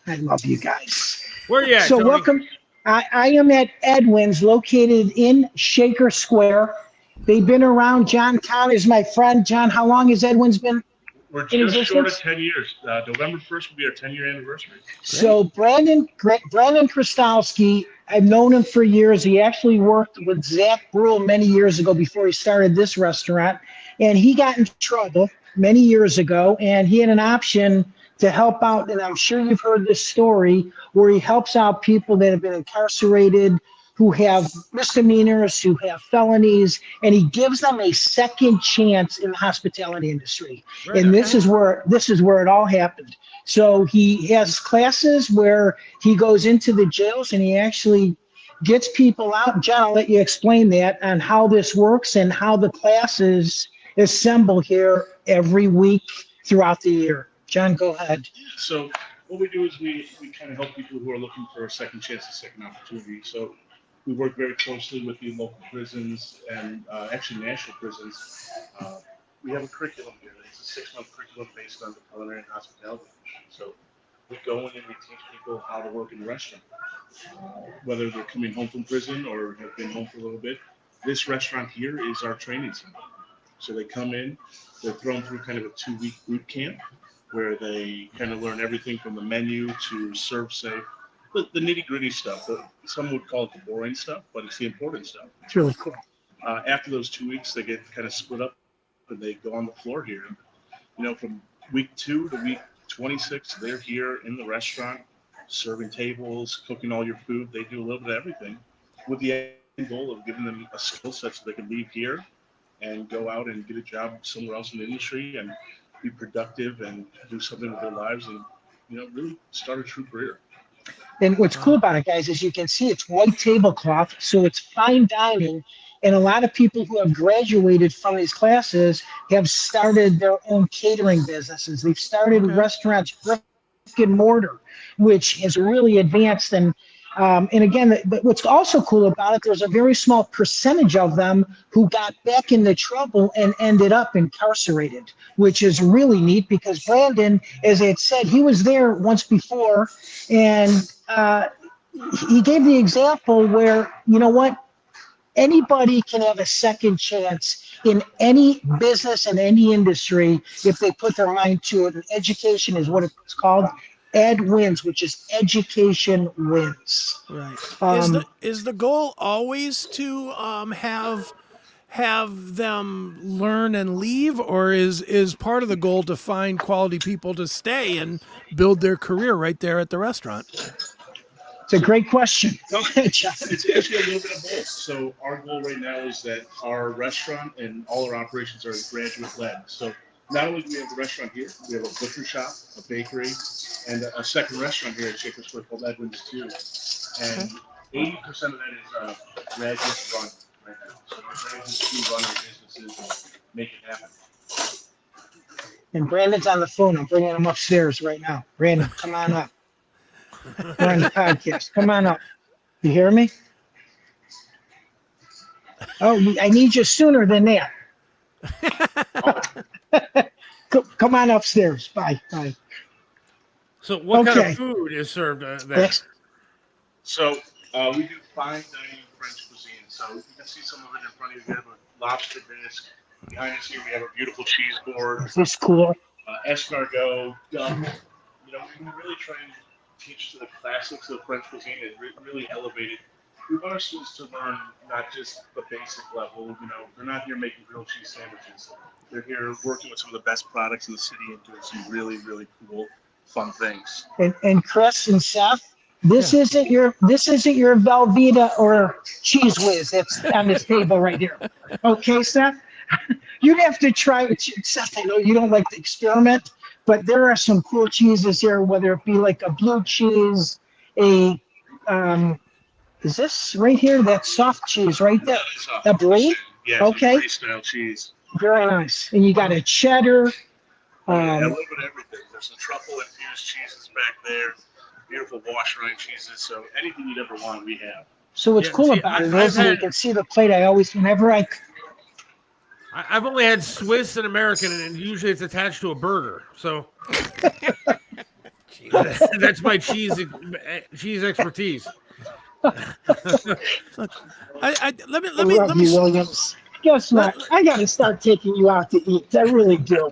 I love you guys. Where are you at, So Tony? welcome. I am at Edwin's, located in Shaker Square. They've been around. John Town is my friend. John, how long has Edwin's been We're in just short of existence? 10 years. November 1st will be our 10-year anniversary. So Brandon Krastowski, I've known him for years. He actually worked with Zach Brule many years ago before he started this restaurant. And he got in trouble many years ago, and he had an option to help out, and I'm sure you've heard this story, where he helps out people that have been incarcerated, who have misdemeanors, who have felonies, and he gives them a second chance in the hospitality industry. Right. And this is where it all happened. So he has classes where he goes into the jails and he actually gets people out. John, I'll let you explain that on how this works and how the classes assemble here every week throughout the year. John, go ahead. So what we do is we kind of help people who are looking for a second chance, a second opportunity. So we work very closely with the local prisons and actually national prisons. We have a curriculum here. It's a 6-month curriculum based on the culinary and hospitality. So we go in and we teach people how to work in the restaurant, whether they're coming home from prison or have been home for a little bit. This restaurant here is our training center. So they come in, they're thrown through kind of a 2-week boot camp where they kind of learn everything from the menu to serve safe, the nitty-gritty stuff. Some would call it the boring stuff, but it's the important stuff. It's really cool. After those 2 weeks, they get kind of split up and they go on the floor here. You know, from week 2 to week 26, they're here in the restaurant, serving tables, cooking all your food. They do a little bit of everything with the end goal of giving them a skill set so they can leave here and go out and get a job somewhere else in the industry and be productive and do something with their lives and, really start a true career. And what's cool about it, guys, is you can see it's white tablecloth, so it's fine dining. And a lot of people who have graduated from these classes have started their own catering businesses. They've started restaurants, brick and mortar, which has really advanced. And again, what's also cool about it, there's a very small percentage of them who got back into trouble and ended up incarcerated, which is really neat because Brandon, as I had said, he was there once before, and he gave the example where, you know what, anybody can have a second chance in any business and any industry if they put their mind to it. And education is what it's called. Ed wins, which is education wins. Right. Is the goal always to have them learn and leave, or is part of the goal to find quality people to stay and build their career right there at the restaurant? It's a great question. Go ahead, John. It's actually a little bit of both. So our goal right now is that our restaurant and all our operations are graduate-led. So not only do we have the restaurant here, we have a butcher shop, a bakery, and a second restaurant here at Shaker Square called Edwin's too. And 80% of that is graduate run right now. So our graduates do run our businesses and make it happen. And Brandon's on the phone. I'm bringing him upstairs right now. Brandon, come on up. We're on the podcast. Come on up. You hear me? Oh, I need you sooner than that. Come on upstairs. Bye. Bye. So what kind of food is served there? Yes. So we do fine dining French cuisine. So you can see some of it in front of you. We have a lobster bisque. Behind us here, we have a beautiful cheese board. This is cool. Escargot, duck. We really try and teach to the classics of French cuisine and really elevate it. We want our students to learn not just the basic level. They're not here making grilled cheese sandwiches. They're here working with some of the best products in the city and doing some really, really cool, fun things. And Chris and Seth, this isn't your Velveeta or Cheese Whiz that's on this table right here. Okay, Seth? You'd have to try it. Seth, I know you don't like to experiment, but there are some cool cheeses here, whether it be like a blue cheese, is this right here? That soft cheese right there. A brie? Yeah, okay. Brie style cheese. Very nice. And you got a cheddar. A little bit of everything. There's some truffle infused cheeses back there. Beautiful wash rind cheeses. So anything you'd ever want, we have. So what's cool about it is you can see the plate. I've only had Swiss and American, and usually it's attached to a burger. So that's my cheese expertise. Look, let me Williams. Guess what? I got to start taking you out to eat. I really do.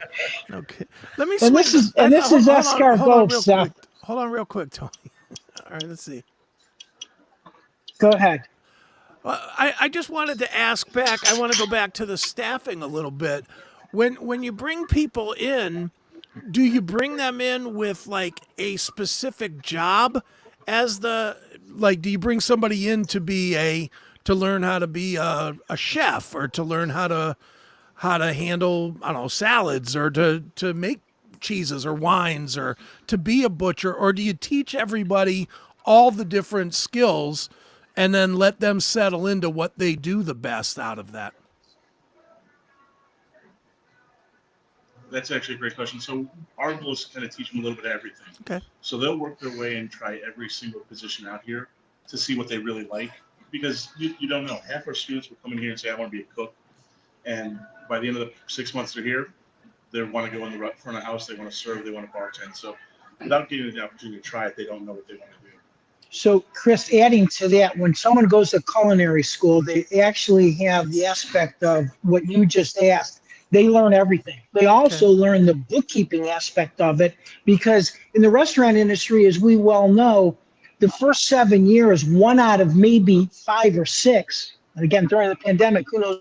Okay. Let me. And this is escargot stuff. Hold on, real quick, Tony. All right, let's see. Go ahead. I just wanted to ask back. I want to go back to the staffing a little bit. When you bring people in, do you bring them in with like a specific job as do you bring somebody in to learn how to be a chef, or to learn how to handle, I don't know, salads, or to make cheeses or wines, or to be a butcher? Or do you teach everybody all the different skills and then let them settle into what they do the best out of that? That's actually a great question. So our goal is to kind of teach them a little bit of everything. Okay. So they'll work their way and try every single position out here to see what they really like. Because you don't know. Half our students will come in here and say, I want to be a cook. And by the end of the 6 months they're here, they want to go in the front of the house, they want to serve, they want to bartend. So without getting the opportunity to try it, they don't know what they want to do. So, Chris, adding to that, when someone goes to culinary school, they actually have the aspect of what you just asked. They learn everything. They also learn the bookkeeping aspect of it, because in the restaurant industry, as we well know, the first 7 years, 1 out of maybe 5 or 6, and again, during the pandemic, who knows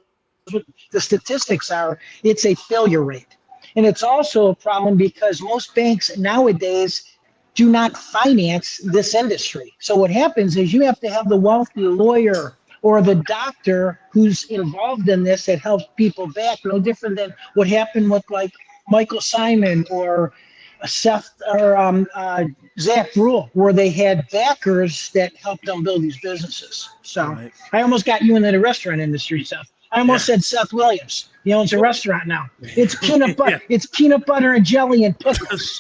what the statistics are, it's a failure rate. And it's also a problem because most banks nowadays do not finance this industry. So what happens is you have to have the wealthy lawyer or the doctor who's involved in this that helps people back. No different than what happened with like Michael Simon or Seth or Zach Rule, where they had backers that helped them build these businesses. So Right. I almost got you into the restaurant industry, Seth. I almost said Seth Williams. He owns a restaurant now. It's peanut butter. It's peanut butter and jelly and pickles.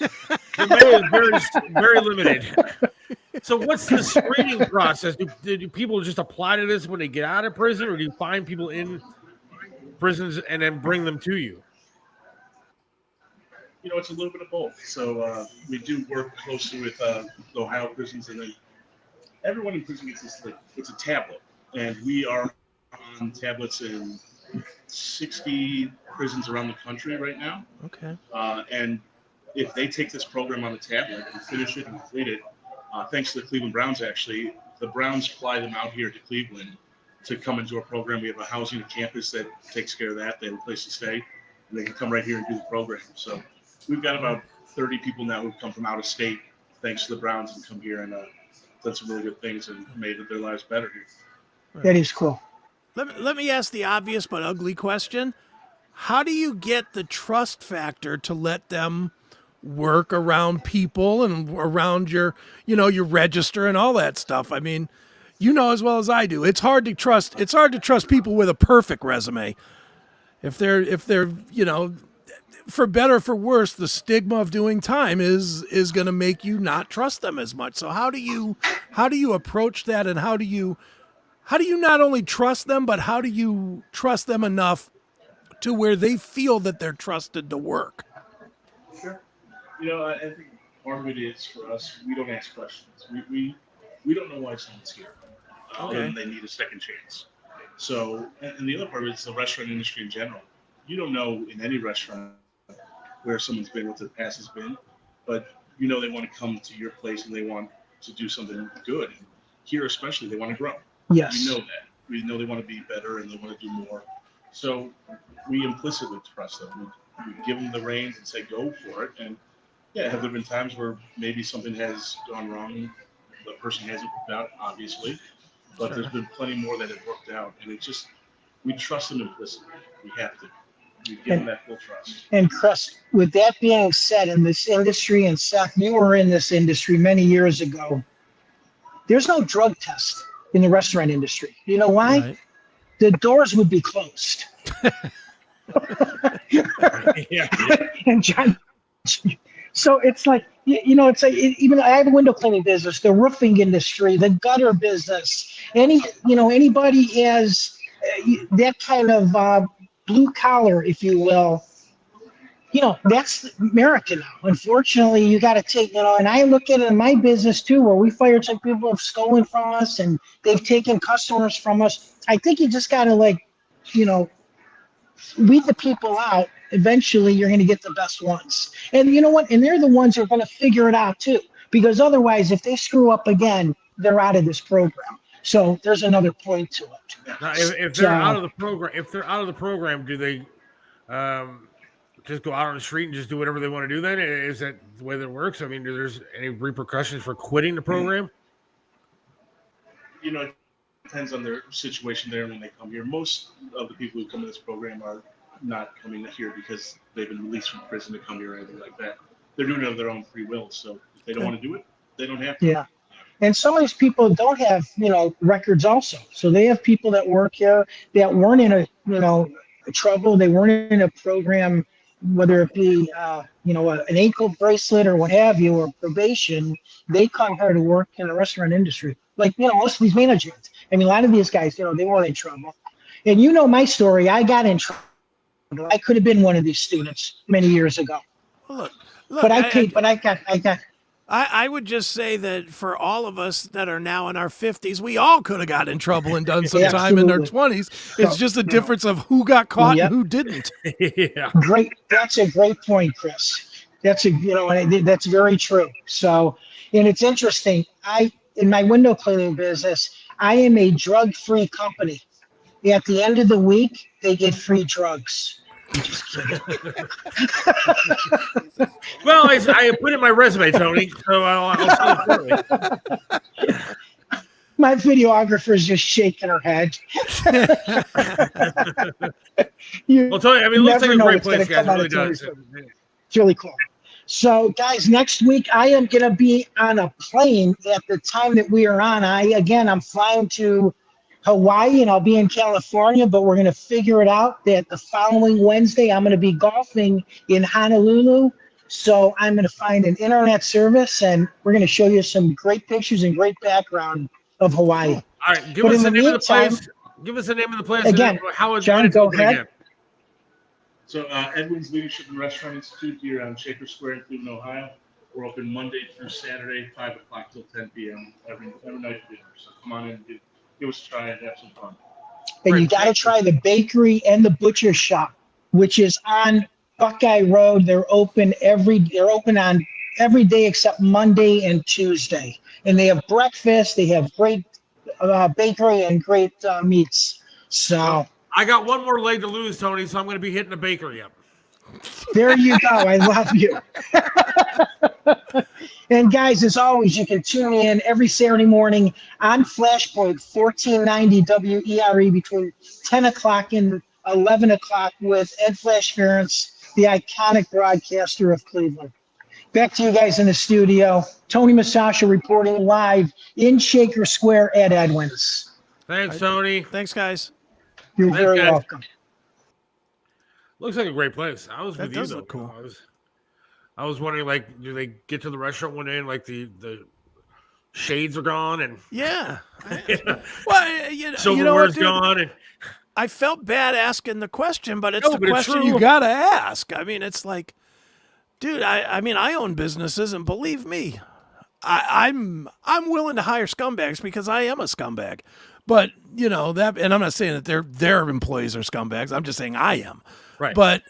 The menu is very limited. So what's the screening process? Do people just apply to this when they get out of prison, or do you find people in prisons and then bring them to you? It's a little bit of both. So we do work closely with the Ohio prisons, and then everyone in prison gets this, it's a tablet, and we are on tablets in 60 prisons around the country right now. Okay. And if they take this program on the tablet and finish it and complete it, thanks to the Cleveland Browns, actually, the Browns fly them out here to Cleveland to come into our program. We have a housing campus that takes care of that. They have a place to stay, and they can come right here and do the program. So we've got about 30 people now who've come from out of state, thanks to the Browns, and come here and done some really good things and made their lives better here. That is cool. Let me ask the obvious but ugly question. How do you get the trust factor to let them work around people and around your register and all that stuff? I mean, you know as well as I do, it's hard to trust people with a perfect resume. If they're for better or for worse, the stigma of doing time is going to make you not trust them as much. So how do you approach that, and how do you not only trust them, but how do you trust them enough to where they feel that they're trusted to work? Sure. I think part of it is for us, we don't ask questions. We don't know why someone's here. Other than they need a second chance. So, and the other part of it is the restaurant industry in general. You don't know in any restaurant where someone's been, what their past has been, but they want to come to your place and they want to do something good. And here especially, they want to grow. Yes. We know that. We know they want to be better and they want to do more. So we implicitly trust them. We give them the reins and say, go for it. And have there been times where maybe something has gone wrong? The person hasn't worked out, obviously, but there's been plenty more that have worked out. And it's just, we trust them implicitly. We have to. We give them that full trust. And Chris, with that being said, in this industry, and Seth, you were in this industry many years ago, there's no drug test in the restaurant industry. You know why? Right. The doors would be closed. And John, so it's like, it's like, even I have a window cleaning business, the roofing industry, the gutter business, anybody has that kind of blue collar, if you will, that's America now. Unfortunately, you got to take, and I look at it in my business too, where we fired some people who have stolen from us and they've taken customers from us. I think you just got to weed the people out. Eventually, you're going to get the best ones. And you know what? And they're the ones who are going to figure it out too, because otherwise, if they screw up again, they're out of this program. So there's another point to it. Now, if they're out of the program, do they just go out on the street and just do whatever they want to do? Then is that the way that works? I mean, do there's any repercussions for quitting the program? It depends on their situation there when they come here. Most of the people who come to this program are not coming here because they've been released from prison to come here or anything like that. They're doing it of their own free will. So if they don't want to do it, they don't have to. Yeah. And some of these people don't have, records also. So they have people that work here that weren't in trouble. They weren't in a program, whether it be, an ankle bracelet or what have you, or probation. They come here to work in the restaurant industry. Like, most of these managers. I mean, a lot of these guys, they weren't in trouble. And my story, I got in trouble. I could have been one of these students many years ago. Look, but I got. I would just say that for all of us that are now in our 50s, we all could have got in trouble and done some time in our 20s. It's just a difference of who got caught and who didn't. Yeah. Great. That's a great point, Chris. That's that's very true. So, and it's interesting. In my window cleaning business, I am a drug-free company. At the end of the week, they get free drugs. I'm just kidding. Well, I put in my resume, Tony, so I'll see it shortly. My videographer is just shaking her head. Well, Tony, I mean, it looks like a great place, guys. It really does. It's really cool. So, guys, next week I am going to be on a plane at the time that we are on. I'm flying to Hawaii and I'll be in California, but we're going to figure it out that the following Wednesday I'm going to be golfing in Honolulu. So I'm going to find an internet service and we're going to show you some great pictures and great background of Hawaii. All right, give us the name of the place. Give us the name of the place. Again, how it's John, go ahead. Again. So Edwin's Leadership and Restaurant Institute here on Shaker Square in Cleveland, Ohio. We're open Monday through Saturday, 5 o'clock till 10 p.m. every night for dinner. So come on in and give us a try and have some fun. And you got to try the bakery and the butcher shop, which is on Buckeye Road. They're open on every day except Monday and Tuesday. And they have breakfast. They have great bakery and great meats. So I got one more leg to lose, Tony, so I'm going to be hitting the bakery up. there you go. I love you. And guys, as always, you can tune in every Saturday morning on Flashpoint 1490 WERE between 10 o'clock and 11 o'clock with Ed Flash Ference, the iconic broadcaster of Cleveland. Back to you guys in the studio. Tony Musachio reporting live in Shaker Square at Edwin's. Thanks, Tony. Thanks, guys. You're very welcome. Looks like a great place. I was with you, does though. look cool. I was wondering, like, do they get to the restaurant one day and, like, the shades are gone and yeah. Well, silverware's gone and I felt bad asking the question, but it's the question true. you gotta ask. I mean, it's like, dude, I own businesses, and believe me, I'm willing to hire scumbags because I am a scumbag. But that, and I'm not saying that their employees are scumbags. I'm just saying I am. Right. But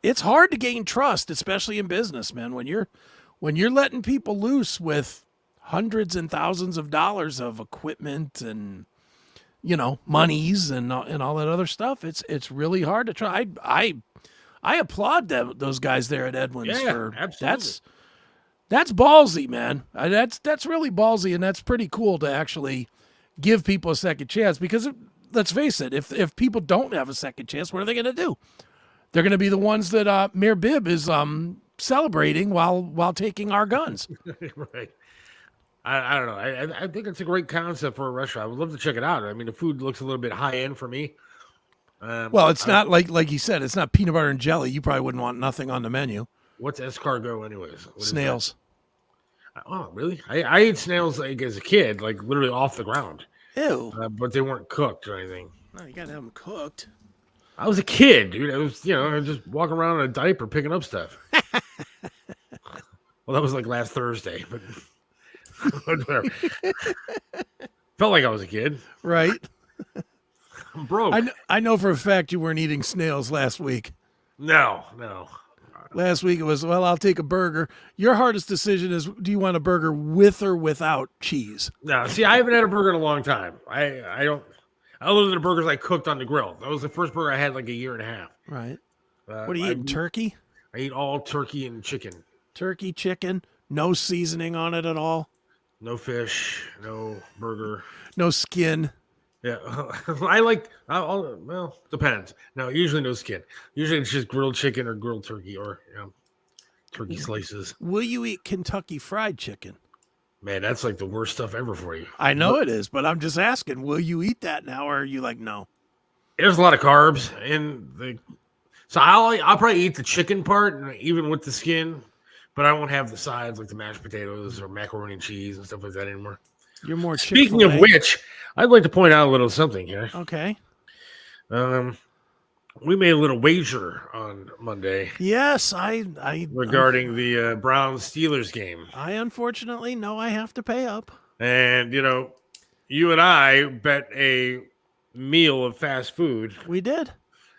it's hard to gain trust, especially in business, man. When you're letting people loose with hundreds and thousands of dollars of equipment and monies and all that other stuff, it's really hard to try. I applaud those guys there at Edwin's for absolutely. That's ballsy, man. That's really ballsy, and that's pretty cool to actually give people a second chance. Because let's face it, if people don't have a second chance, what are they going to do? They're going to be the ones that Mayor Bibb is celebrating while taking our guns. Right. I don't know. I think it's a great concept for a restaurant. I would love to check it out. I mean, the food looks a little bit high end for me. Well, it's not like you said. It's not peanut butter and jelly. You probably wouldn't want nothing on the menu. What's escargot, anyways? Snails. Oh, really? I ate snails like as a kid, like literally off the ground. Ew. But they weren't cooked or anything. No, you gotta have them cooked. I was a kid, dude. I was, I was just walking around in a diaper picking up stuff. Well, that was like last Thursday, but whatever. Felt like I was a kid. Right. I'm broke. I know for a fact you weren't eating snails last week. No. Last week it was, well, I'll take a burger. Your hardest decision is, do you want a burger with or without cheese? No, see, I haven't had a burger in a long time. I don't, other than the burgers I cooked on the grill. That was the first burger I had like a year and a half. Right. What do you eat, turkey? I eat all turkey and chicken. Turkey, chicken, no seasoning on it at all? No fish, no burger. No skin? Yeah, well, depends. No, usually no skin. Usually it's just grilled chicken or grilled turkey or turkey slices. Will you eat Kentucky Fried Chicken? Man, that's like the worst stuff ever for you. I know it is, but I'm just asking, will you eat that now, or are you like, no? There's a lot of carbs so I'll probably eat the chicken part, even with the skin, but I won't have the sides like the mashed potatoes or macaroni and cheese and stuff like that anymore. You're more Speaking of which, I'd like to point out a little something here. Okay. We made a little wager on Monday. Yes, regarding the Browns Steelers game. I unfortunately know I have to pay up. And you and I bet a meal of fast food. We did.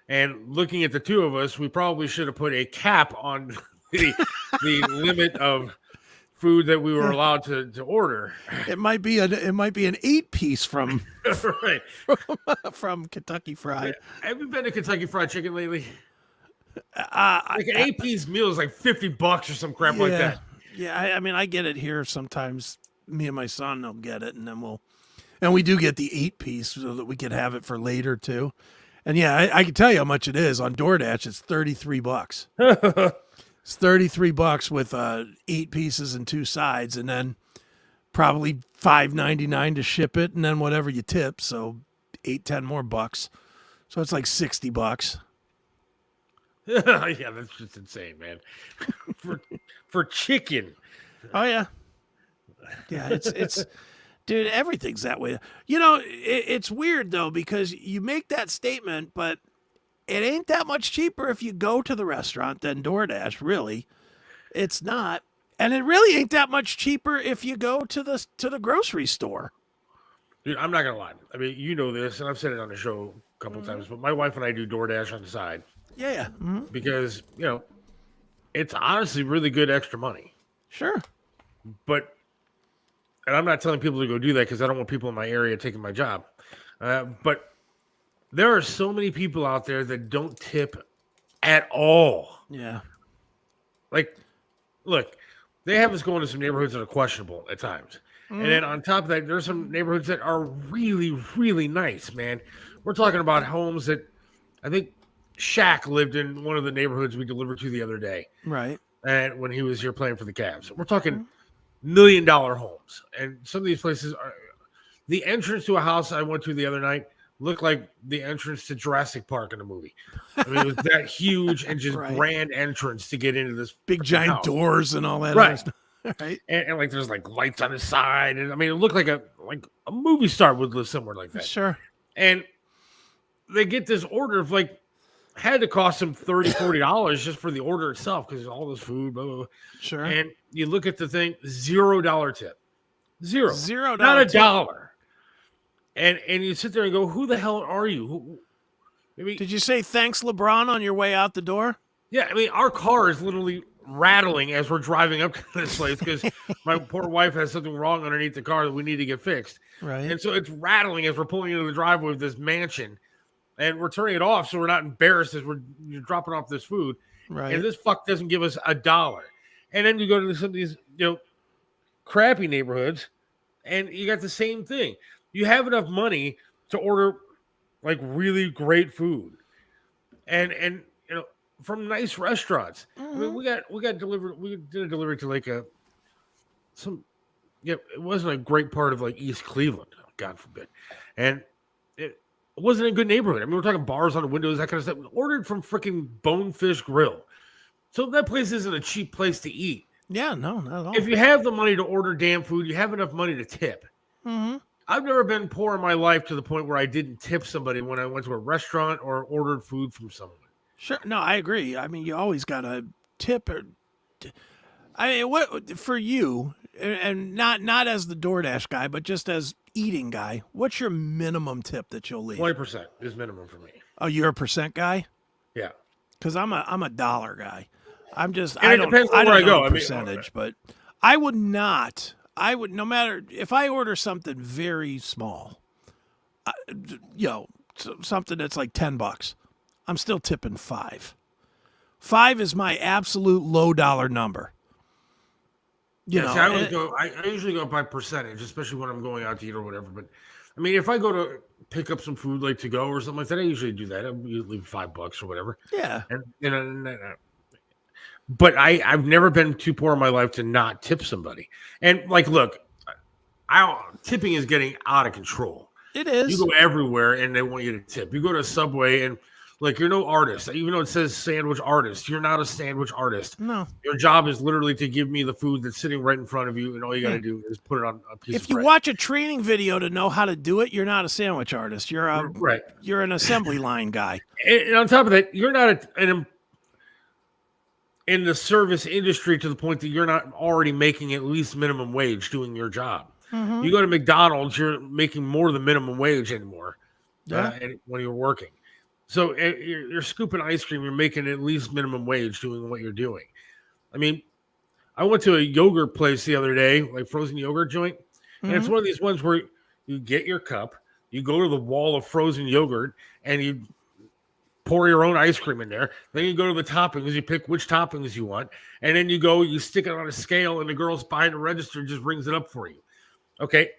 And looking at the two of us, we probably should have put a cap on the limit of food that we were allowed to order. It might be an 8-piece from right from Kentucky Fried. Have you been to Kentucky Fried Chicken lately? Like an 8-piece meal is like $50 or some crap like that. Yeah, I mean, I get it here sometimes. Me and my son will get it, and then we do get the 8-piece so that we can have it for later too. And yeah, I can tell you how much it is on DoorDash. It's $33. It's $33 with 8 pieces and 2 sides, and then probably $5.99 to ship it, and then whatever you tip, so $8-10 more bucks. So it's like $60. Yeah, that's just insane, man. for chicken. Oh yeah. Yeah, it's dude, everything's that way. You know, it's weird though, because you make that statement, but it ain't that much cheaper if you go to the restaurant than DoorDash, really. It's not. And it really ain't that much cheaper if you go to the grocery store. Dude, I'm not gonna lie. I mean, you know this, and I've said it on the show a couple times, but my wife and I do DoorDash on the side. Yeah. Mm-hmm. Because, you know, it's honestly really good extra money. Sure. But, and I'm not telling people to go do that because I don't want people in my area taking my job. But there are so many people out there that don't tip at all. Yeah. Like, look, they have us going to some neighborhoods that are questionable at times. And then on top of that, there's some neighborhoods that are really, really nice, man. We're talking about homes that I think Shaq lived in one of the neighborhoods we delivered to the other day. Right. And when he was here playing for the Cavs. We're talking $1 million homes. And some of these places are the entrance to a house I went to the other night looked like the entrance to Jurassic Park in the movie. I mean, it was that huge and just grand entrance to get into this big giant house. Doors and all that. Right. Other stuff. Right. And like there's like lights on the side. And I mean, it looked like a movie star would live somewhere like that. Sure. And they get this order of like, had to cost them $30-40 just for the order itself because all this food, blah, blah, blah. Sure. And you look at the thing, $0 tip. $0. Not a tip. dollar. And you sit there and go, who the hell are you? I mean, did you say thanks, LeBron, on your way out the door? Yeah, I mean, our car is literally rattling as we're driving up to this place because my poor wife has something wrong underneath the car that we need to get fixed. Right. And so it's rattling as we're pulling into the driveway of this mansion. And we're turning it off so we're not embarrassed as you're dropping off this food. Right. And this fuck doesn't give us $1. And then you go to some of these, crappy neighborhoods, and you got the same thing. You have enough money to order like really great food, and from nice restaurants. I mean, we got delivered. We did a delivery to like it wasn't a great part of like East Cleveland, God forbid, and it wasn't a good neighborhood. I mean, we're talking bars on the windows, that kind of stuff. We ordered from freaking Bonefish Grill, so that place isn't a cheap place to eat. Yeah, no, not at all. If you have the money to order damn food, you have enough money to tip. Mm-hmm. I've never been poor in my life to the point where I didn't tip somebody when I went to a restaurant or ordered food from someone. Sure. No, I agree. I mean, you always got to tip. I mean, what for you, and not as the DoorDash guy, but just as eating guy, what's your minimum tip that you'll leave? 20% is minimum for me. Oh, you're a percent guy? Yeah. Because I'm a dollar guy. I'm just and I don't know the percentage, but I would not. I would, no matter if I order something very small, something that's like $10, I'm still tipping $5. $5 is my absolute low dollar number. I usually go by percentage, especially when I'm going out to eat or whatever. But I mean, if I go to pick up some food like to go or something like that, I usually do that. I usually leave $5 or whatever. Yeah. But I've never been too poor in my life to not tip somebody. And like, look, tipping is getting out of control. It is. You go everywhere and they want you to tip. You go to a Subway and like, you're no artist. Even though it says sandwich artist, you're not a sandwich artist. No. Your job is literally to give me the food that's sitting right in front of you, and all you got to do is put it on a piece of bread. If you watch a training video to know how to do it, you're not a sandwich artist. You're You're an assembly line guy. And on top of that, you're not in the service industry to the point that you're not already making at least minimum wage doing your job. Mm-hmm. You go to McDonald's, you're making more than minimum wage anymore. Yeah. When you're working. So you're scooping ice cream, you're making at least minimum wage doing what you're doing. I mean, I went to a yogurt place the other day, like frozen yogurt joint, and it's one of these ones where you get your cup, you go to the wall of frozen yogurt, and you pour your own ice cream in there. Then you go to the toppings, you pick which toppings you want, and then you stick it on a scale, and the girl's behind the register just rings it up for you. Okay,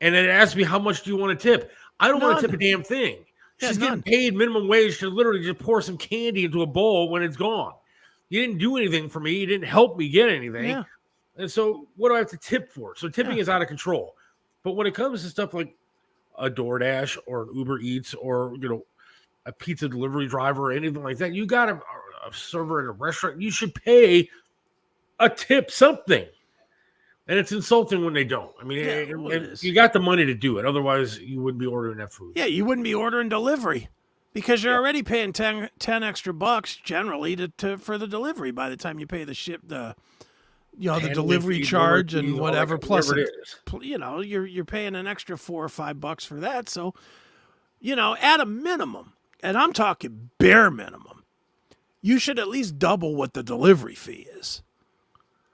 and then it asks me, how much do you want to tip? I don't want to tip a damn thing. She's getting paid minimum wage to literally just pour some candy into a bowl when it's gone. You didn't do anything for me. You didn't help me get anything. Yeah. And so what do I have to tip for? So tipping is out of control. But when it comes to stuff like a DoorDash or an Uber Eats or, a pizza delivery driver or anything like that, you got a server at a restaurant, you should pay a tip something. And it's insulting when they don't. I mean, you got the money to do it. Otherwise, you wouldn't be ordering that food. Yeah, you wouldn't be ordering delivery. Because you're already paying 10 extra bucks generally for the delivery by the time you pay the the delivery charge and whatever. Plus, you're paying an extra $4 or $5 for that. So, at a minimum, and I'm talking bare minimum, you should at least double what the delivery fee is.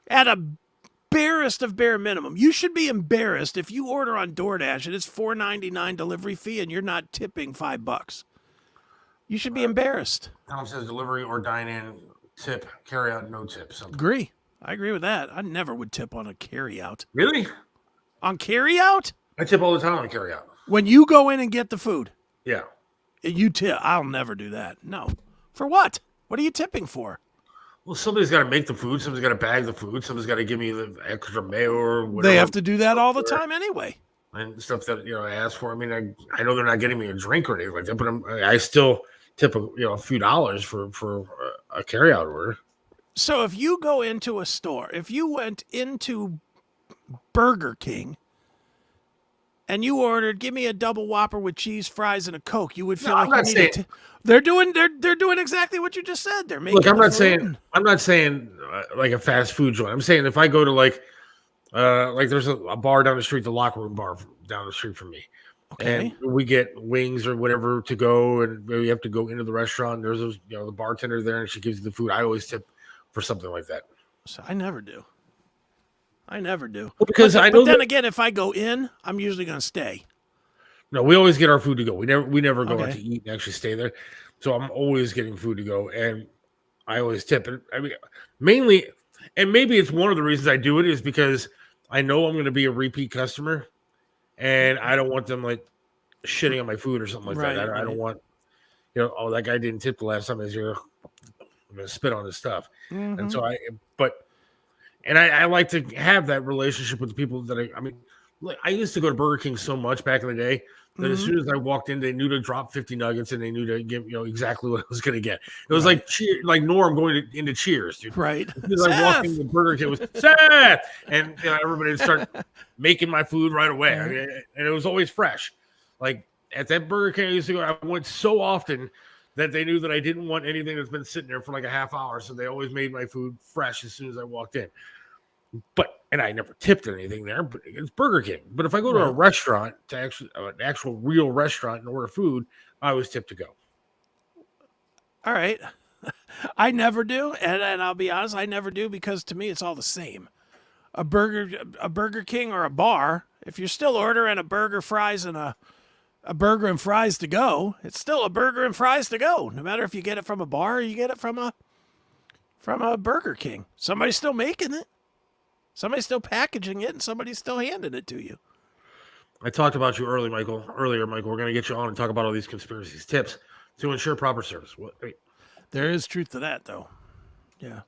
At a barest of bare minimum, you should be embarrassed if you order on DoorDash and it's $4.99 delivery fee and you're not tipping $5. You should be embarrassed. Tom says delivery or dine-in, tip, carry out, no tip. Agree. I agree with that. I never would tip on a carry out. Really? On carry out? I tip all the time on carry out. When you go in and get the food? Yeah. You tip. I'll never do that. No. For what? What are you tipping for? Well, somebody's got to make the food. Somebody's got to bag the food. Somebody's got to give me the extra mayo or whatever. They have to do that all the time anyway. And stuff that, I ask for. I mean, I know they're not getting me a drink or anything like that, but I still tip a few dollars for a carryout order. So if you go into a store, if you went into Burger King and you ordered, give me a double Whopper with cheese, fries, and a Coke, you would feel like you need to. They're doing exactly what you just said. They're making. Look, I'm not saying like a fast food joint. I'm saying if I go to like there's a bar down the street, the Locker Room bar down the street from me. Okay. And we get wings or whatever to go, and we have to go into the restaurant. There's the bartender there, and she gives you the food. I always tip for something like that. So I never do. Well, because but then again, if I go in, I'm usually going to stay. No, we always get our food to go. We never go out to eat and actually stay there. So I'm always getting food to go, and I always tip. I mean, mainly, and maybe it's one of the reasons I do it is because I know I'm going to be a repeat customer. And I don't want them like shitting on my food or something like that. I don't want, that guy didn't tip the last time I was here. I'm going to spit on his stuff. Mm-hmm. And so I like to have that relationship with the people that I used to go to Burger King so much back in the day that as soon as I walked in, they knew to drop 50 nuggets and they knew to give, exactly what I was going to get. It was like Norm going into Cheers, dude. Right. As soon as I walked into Burger King, it was Seth! And everybody would start making my food right away. And it was always fresh. Like at that Burger King I used to go, I went so often that they knew that I didn't want anything that's been sitting there for like a half hour. So they always made my food fresh as soon as I walked in. And I never tipped anything there, but it's Burger King. But if I go to a restaurant, to actually an actual real restaurant and order food, I always tip to go. All right. I never do. And I'll be honest, I never do because to me, it's all the same. A Burger King or a bar, if you're still ordering a burger, fries, and a burger and fries to go, it's still a burger and fries to go. No matter if you get it from a bar or you get it from a Burger King. Somebody's still making it. Somebody's still packaging it, and somebody's still handing it to you. I talked about you earlier, Michael. We're going to get you on and talk about all these conspiracies, tips to ensure proper service. There is truth to that, though. Yeah.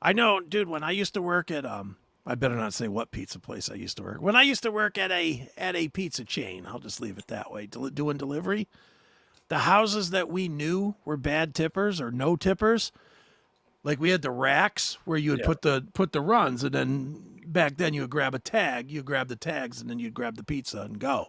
I know, dude, when I used to work at, I better not say what pizza place I used to work. When I used to work at a pizza chain, I'll just leave it that way, doing delivery, the houses that we knew were bad tippers or no tippers, like we had the racks where you would put the runs, and then back then you would grab a tag, you grab the tags, and then you'd grab the pizza and go.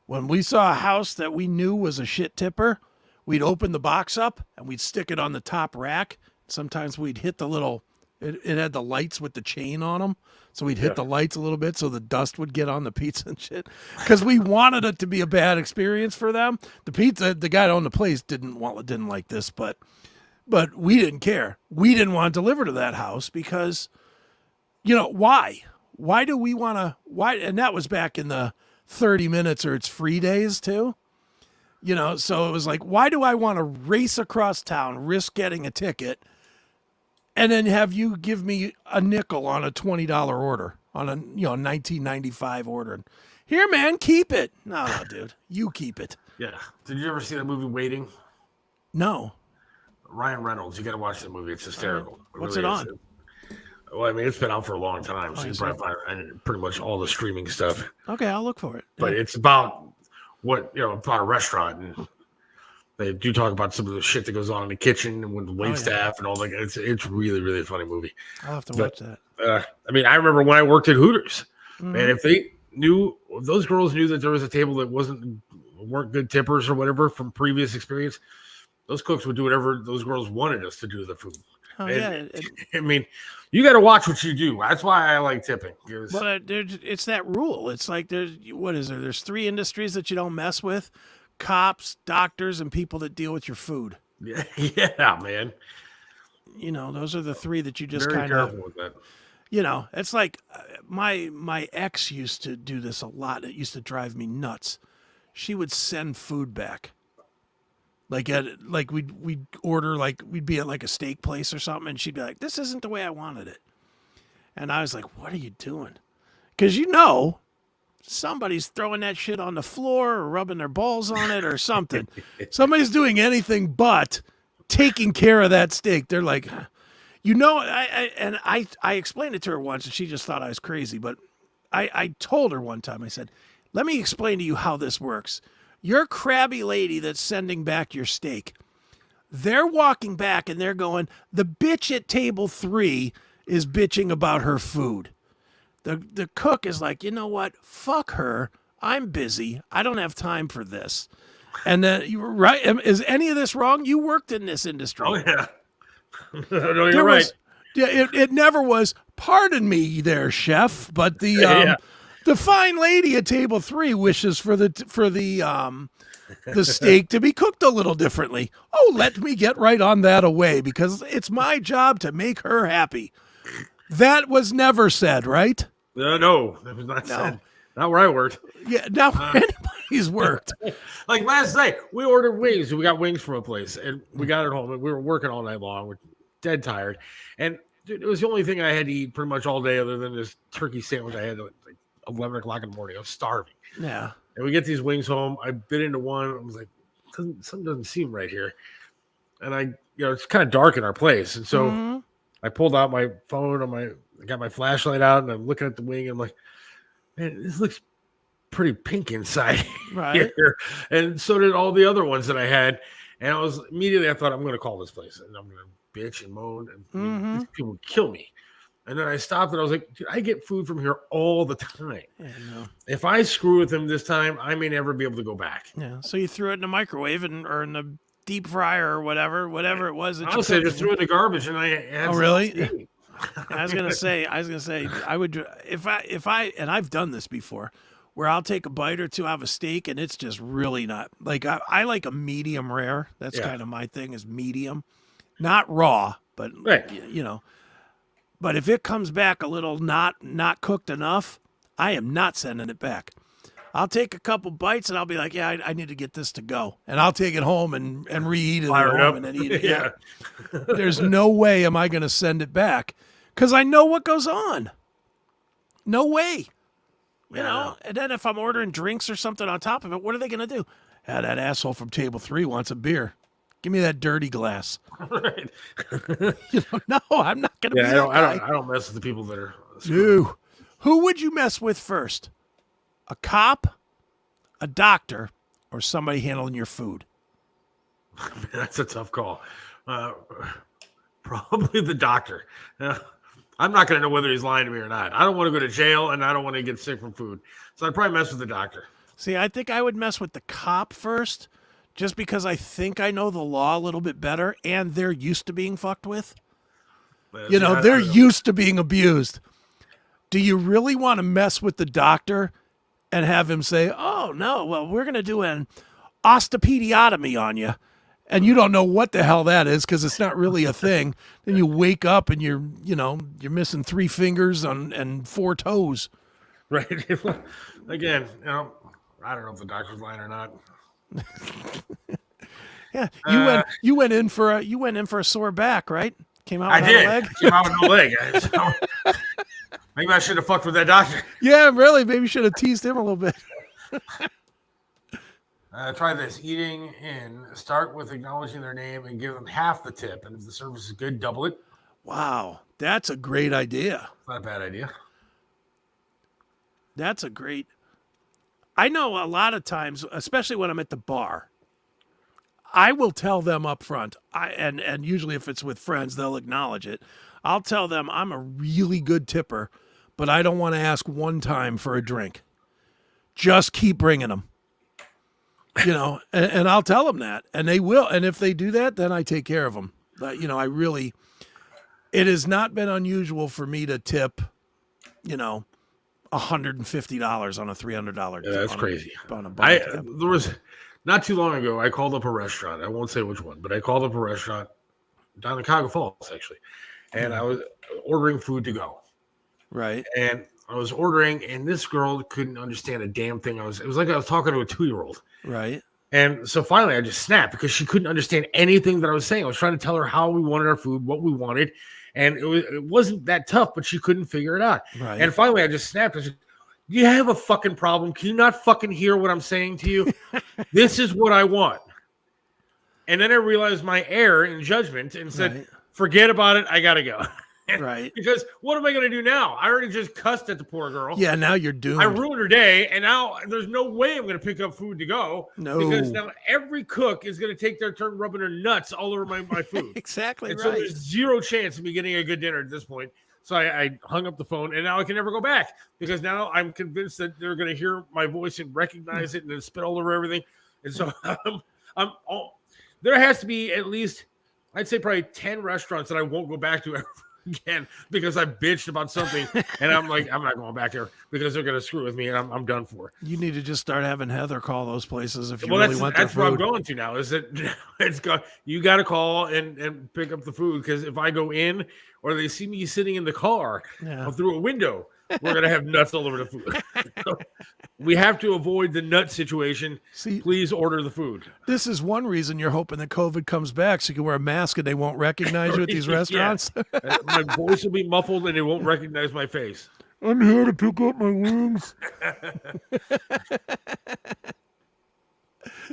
When we saw a house that we knew was a shit tipper, we'd open the box up and we'd stick it on the top rack. Sometimes we'd hit the little, it had the lights with the chain on them. So we'd hit the lights a little bit so the dust would get on the pizza and shit. Because we wanted it to be a bad experience for them. The guy that owned the place didn't like this, but But we didn't care. We didn't want to deliver to that house because, why? Why do we want to? Why? And that was back in the 30 minutes or it's free days too. So it was like, why do I want to race across town, risk getting a ticket, and then have you give me a nickel on a $20 order, on a $19.95 order? Here, man, keep it. No, dude, you keep it. Yeah. Did you ever see that movie Waiting? No. Ryan Reynolds. You got to watch that movie. It's hysterical. What's it on? Well, I mean, it's been out for a long time, so you probably find pretty much all the streaming stuff. Okay, I'll look for it. But it's about about a restaurant, and they do talk about some of the shit that goes on in the kitchen and with the wait staff and all that. It's really, really funny movie. I'll have to watch that. I mean, I remember when I worked at Hooters, man, if those girls knew that there was a table that weren't good tippers or whatever from previous experience, those cooks would do whatever those girls wanted us to do to the food. Oh, and, I mean, you got to watch what you do. That's why I like tipping. But it's that rule. It's like there's 3 industries that you don't mess with: cops, doctors, and people that deal with your food. Yeah, man. Those are the 3 that you just kind of. With that. It's like my ex used to do this a lot. It used to drive me nuts. She would send food back. We'd order, we'd be at a steak place or something, and she'd be like, "This isn't the way I wanted it." And I was like, "What are you doing?" Because somebody's throwing that shit on the floor or rubbing their balls on it or something. Somebody's doing anything but taking care of that steak. They're like, I explained it to her once, and she just thought I was crazy. But I told her one time, I said, "Let me explain to you how this works. Your crabby lady that's sending back your steak, they're walking back and they're going, the bitch at table 3 is bitching about her food. The cook is like, you know what? Fuck her. I'm busy. I don't have time for this." And then you were right. Is any of this wrong? You worked in this industry. Oh, yeah. No, you're right. It never was, "Pardon me there, chef, but the fine lady at table 3 wishes for the steak to be cooked a little differently. Oh, let me get right on that away because it's my job to make her happy." That was never said, right? No, that was not said. Not where I worked. Yeah, not where anybody's worked. Like last night, we ordered wings. We got wings from a place, and we got it home, and we were working all night long. We're dead tired, and dude, it was the only thing I had to eat pretty much all day, other than this turkey sandwich I had at 11 o'clock in the morning. I was starving. Yeah. And we get these wings home. I bit into one. I was like, something doesn't seem right here. And it's kind of dark in our place. And so I pulled out my phone. I got my flashlight out, and I'm looking at the wing. And I'm like, man, this looks pretty pink inside right here. And so did all the other ones that I had. And I thought, I'm going to call this place. And I'm going to bitch and moan. And these people would kill me. And then I stopped and I was like, dude, I get food from here all the time. Yeah, no. If I screw with them this time, I may never be able to go back. Yeah. So you threw it in the microwave or in the deep fryer or whatever it was. Honestly, I just threw it in the garbage and I had really? I was gonna say, I would if I and I've done this before, where I'll take a bite or two out of a steak and it's just really not like I like a medium rare. That's kind of my thing is medium, not raw, but But if it comes back a little not cooked enough, I am not sending it back. I'll take a couple bites and I'll be like, yeah, I need to get this to go. And I'll take it home and reheat it at home and then eat it. Yeah. There's no way am I going to send it back because I know what goes on. No way. You know, and then if I'm ordering drinks or something on top of it, what are they going to do? That asshole from table 3 wants a beer. Give me that dirty glass. Right. No, I'm not going to be that guy. I don't mess with the people that are. No. Who would you mess with first? A cop, a doctor, or somebody handling your food? That's a tough call. Probably the doctor. I'm not going to know whether he's lying to me or not. I don't want to go to jail, and I don't want to get sick from food. So I'd probably mess with the doctor. See, I think I would mess with the cop first, just because I think I know the law a little bit better, and they're used to being fucked with. They're used to being abused. Do you really want to mess with the doctor and have him say, oh, no, well, we're going to do an osteopediotomy on you, and you don't know what the hell that is because it's not really a thing. Then you wake up and you're missing 3 fingers and 4 toes. Right. Again, I don't know if the doctor's lying or not. Yeah, you went in for a sore back, right? Came out. I without did. A leg? Came out with no leg. So maybe I should have fucked with that doctor. Yeah, really. Maybe you should have teased him a little bit. Try this. Eating in. Start with acknowledging their name and give them half the tip. And if the service is good, double it. Wow, that's a great idea. Not a bad idea. That's a great. I know a lot of times, especially when I'm at the bar, I will tell them up front. And usually if it's with friends, they'll acknowledge it. I'll tell them I'm a really good tipper, but I don't want to ask one time for a drink. Just keep bringing them. And I'll tell them that, and they will. And if they do that, then I take care of them. But, it has not been unusual for me to tip, $150 on a $300 tip. Yeah, that's crazy. On a bar tab. There was not too long ago, I called up a restaurant. I won't say which one, but I called up a restaurant down in Cuyahoga Falls, actually. And I was ordering food to go. Right. And I was ordering, and this girl couldn't understand a damn thing. It was like I was talking to a 2-year-old. Right. And so finally I just snapped because she couldn't understand anything that I was saying. I was trying to tell her how we wanted our food, what we wanted. And it wasn't that tough, but she couldn't figure it out. Right. And finally I just snapped. I said, do you have a fucking problem? Can you not fucking hear what I'm saying to you? This is what I want. And then I realized my error in judgment and said, forget about it. I got to go. Right. Because what am I going to do now? I already just cussed at the poor girl. Yeah, now you're doomed. I ruined her day, and now there's no way I'm going to pick up food to go. No. Because now every cook is going to take their turn rubbing their nuts all over my food. Exactly and right. So there's zero chance of me getting a good dinner at this point. So I hung up the phone, and now I can never go back because now I'm convinced that they're going to hear my voice and recognize it and then spit all over everything. And so there has to be at least, I'd say probably 10 restaurants that I won't go back to ever again because I bitched about something and I'm like, I'm not going back there because they're going to screw with me and I'm done for. You need to just start having Heather call those places if you really want their food. That's what I'm going to now is that you got to call and pick up the food because if I go in or they see me sitting in the car or through a window, we're going to have nuts all over the food. So we have to avoid the nut situation. Please order the food. This is one reason you're hoping that COVID comes back so you can wear a mask and they won't recognize you at these restaurants. My voice will be muffled and they won't recognize my face. I'm here to pick up my wings.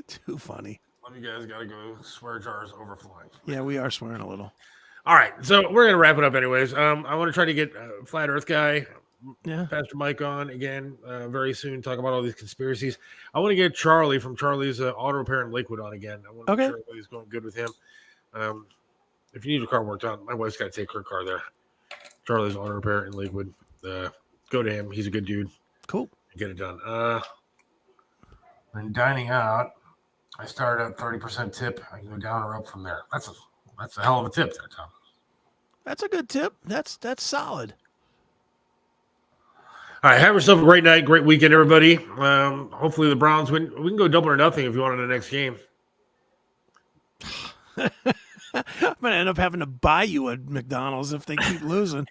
Too funny. Some of you guys got to go swear jars overflowing. Yeah, we are swearing a little. All right, so we're going to wrap it up anyways. I want to try to get Flat Earth guy, Pastor Mike on again very soon, talk about all these conspiracies. I want to get Charlie from Charlie's Auto Repair in Lakewood on again. I want to make sure everybody's going good with him. If you need your car worked on, my wife's got to take her car there. Charlie's Auto Repair in Lakewood. Go to him. He's a good dude. Cool. Get it done. And dining out, I started at 30% tip. I can go down or up from there. That's a hell of a tip there, Tom. That's a good tip. That's solid. All right, have yourself a great night, great weekend, everybody. Hopefully the Browns win. We can go double or nothing if you want in the next game. I'm going to end up having to buy you a McDonald's if they keep losing.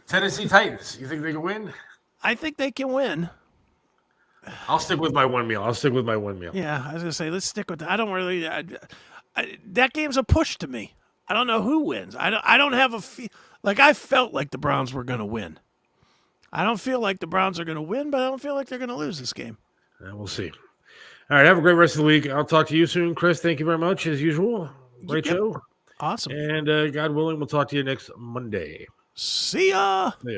Tennessee Titans. You think they can win? I think they can win. I'll stick with my one meal. Yeah, I was going to say, let's stick with that. I don't really that game's a push to me. I don't know who wins. I don't have a like I felt like the Browns were going to win. I don't feel like the Browns are going to win, but I don't feel like they're going to lose this game. We'll see. All right, have a great rest of the week. I'll talk to you soon, Chris. Thank you very much, as usual. Great show. Awesome. And God willing, we'll talk to you next Monday. See ya. Yeah.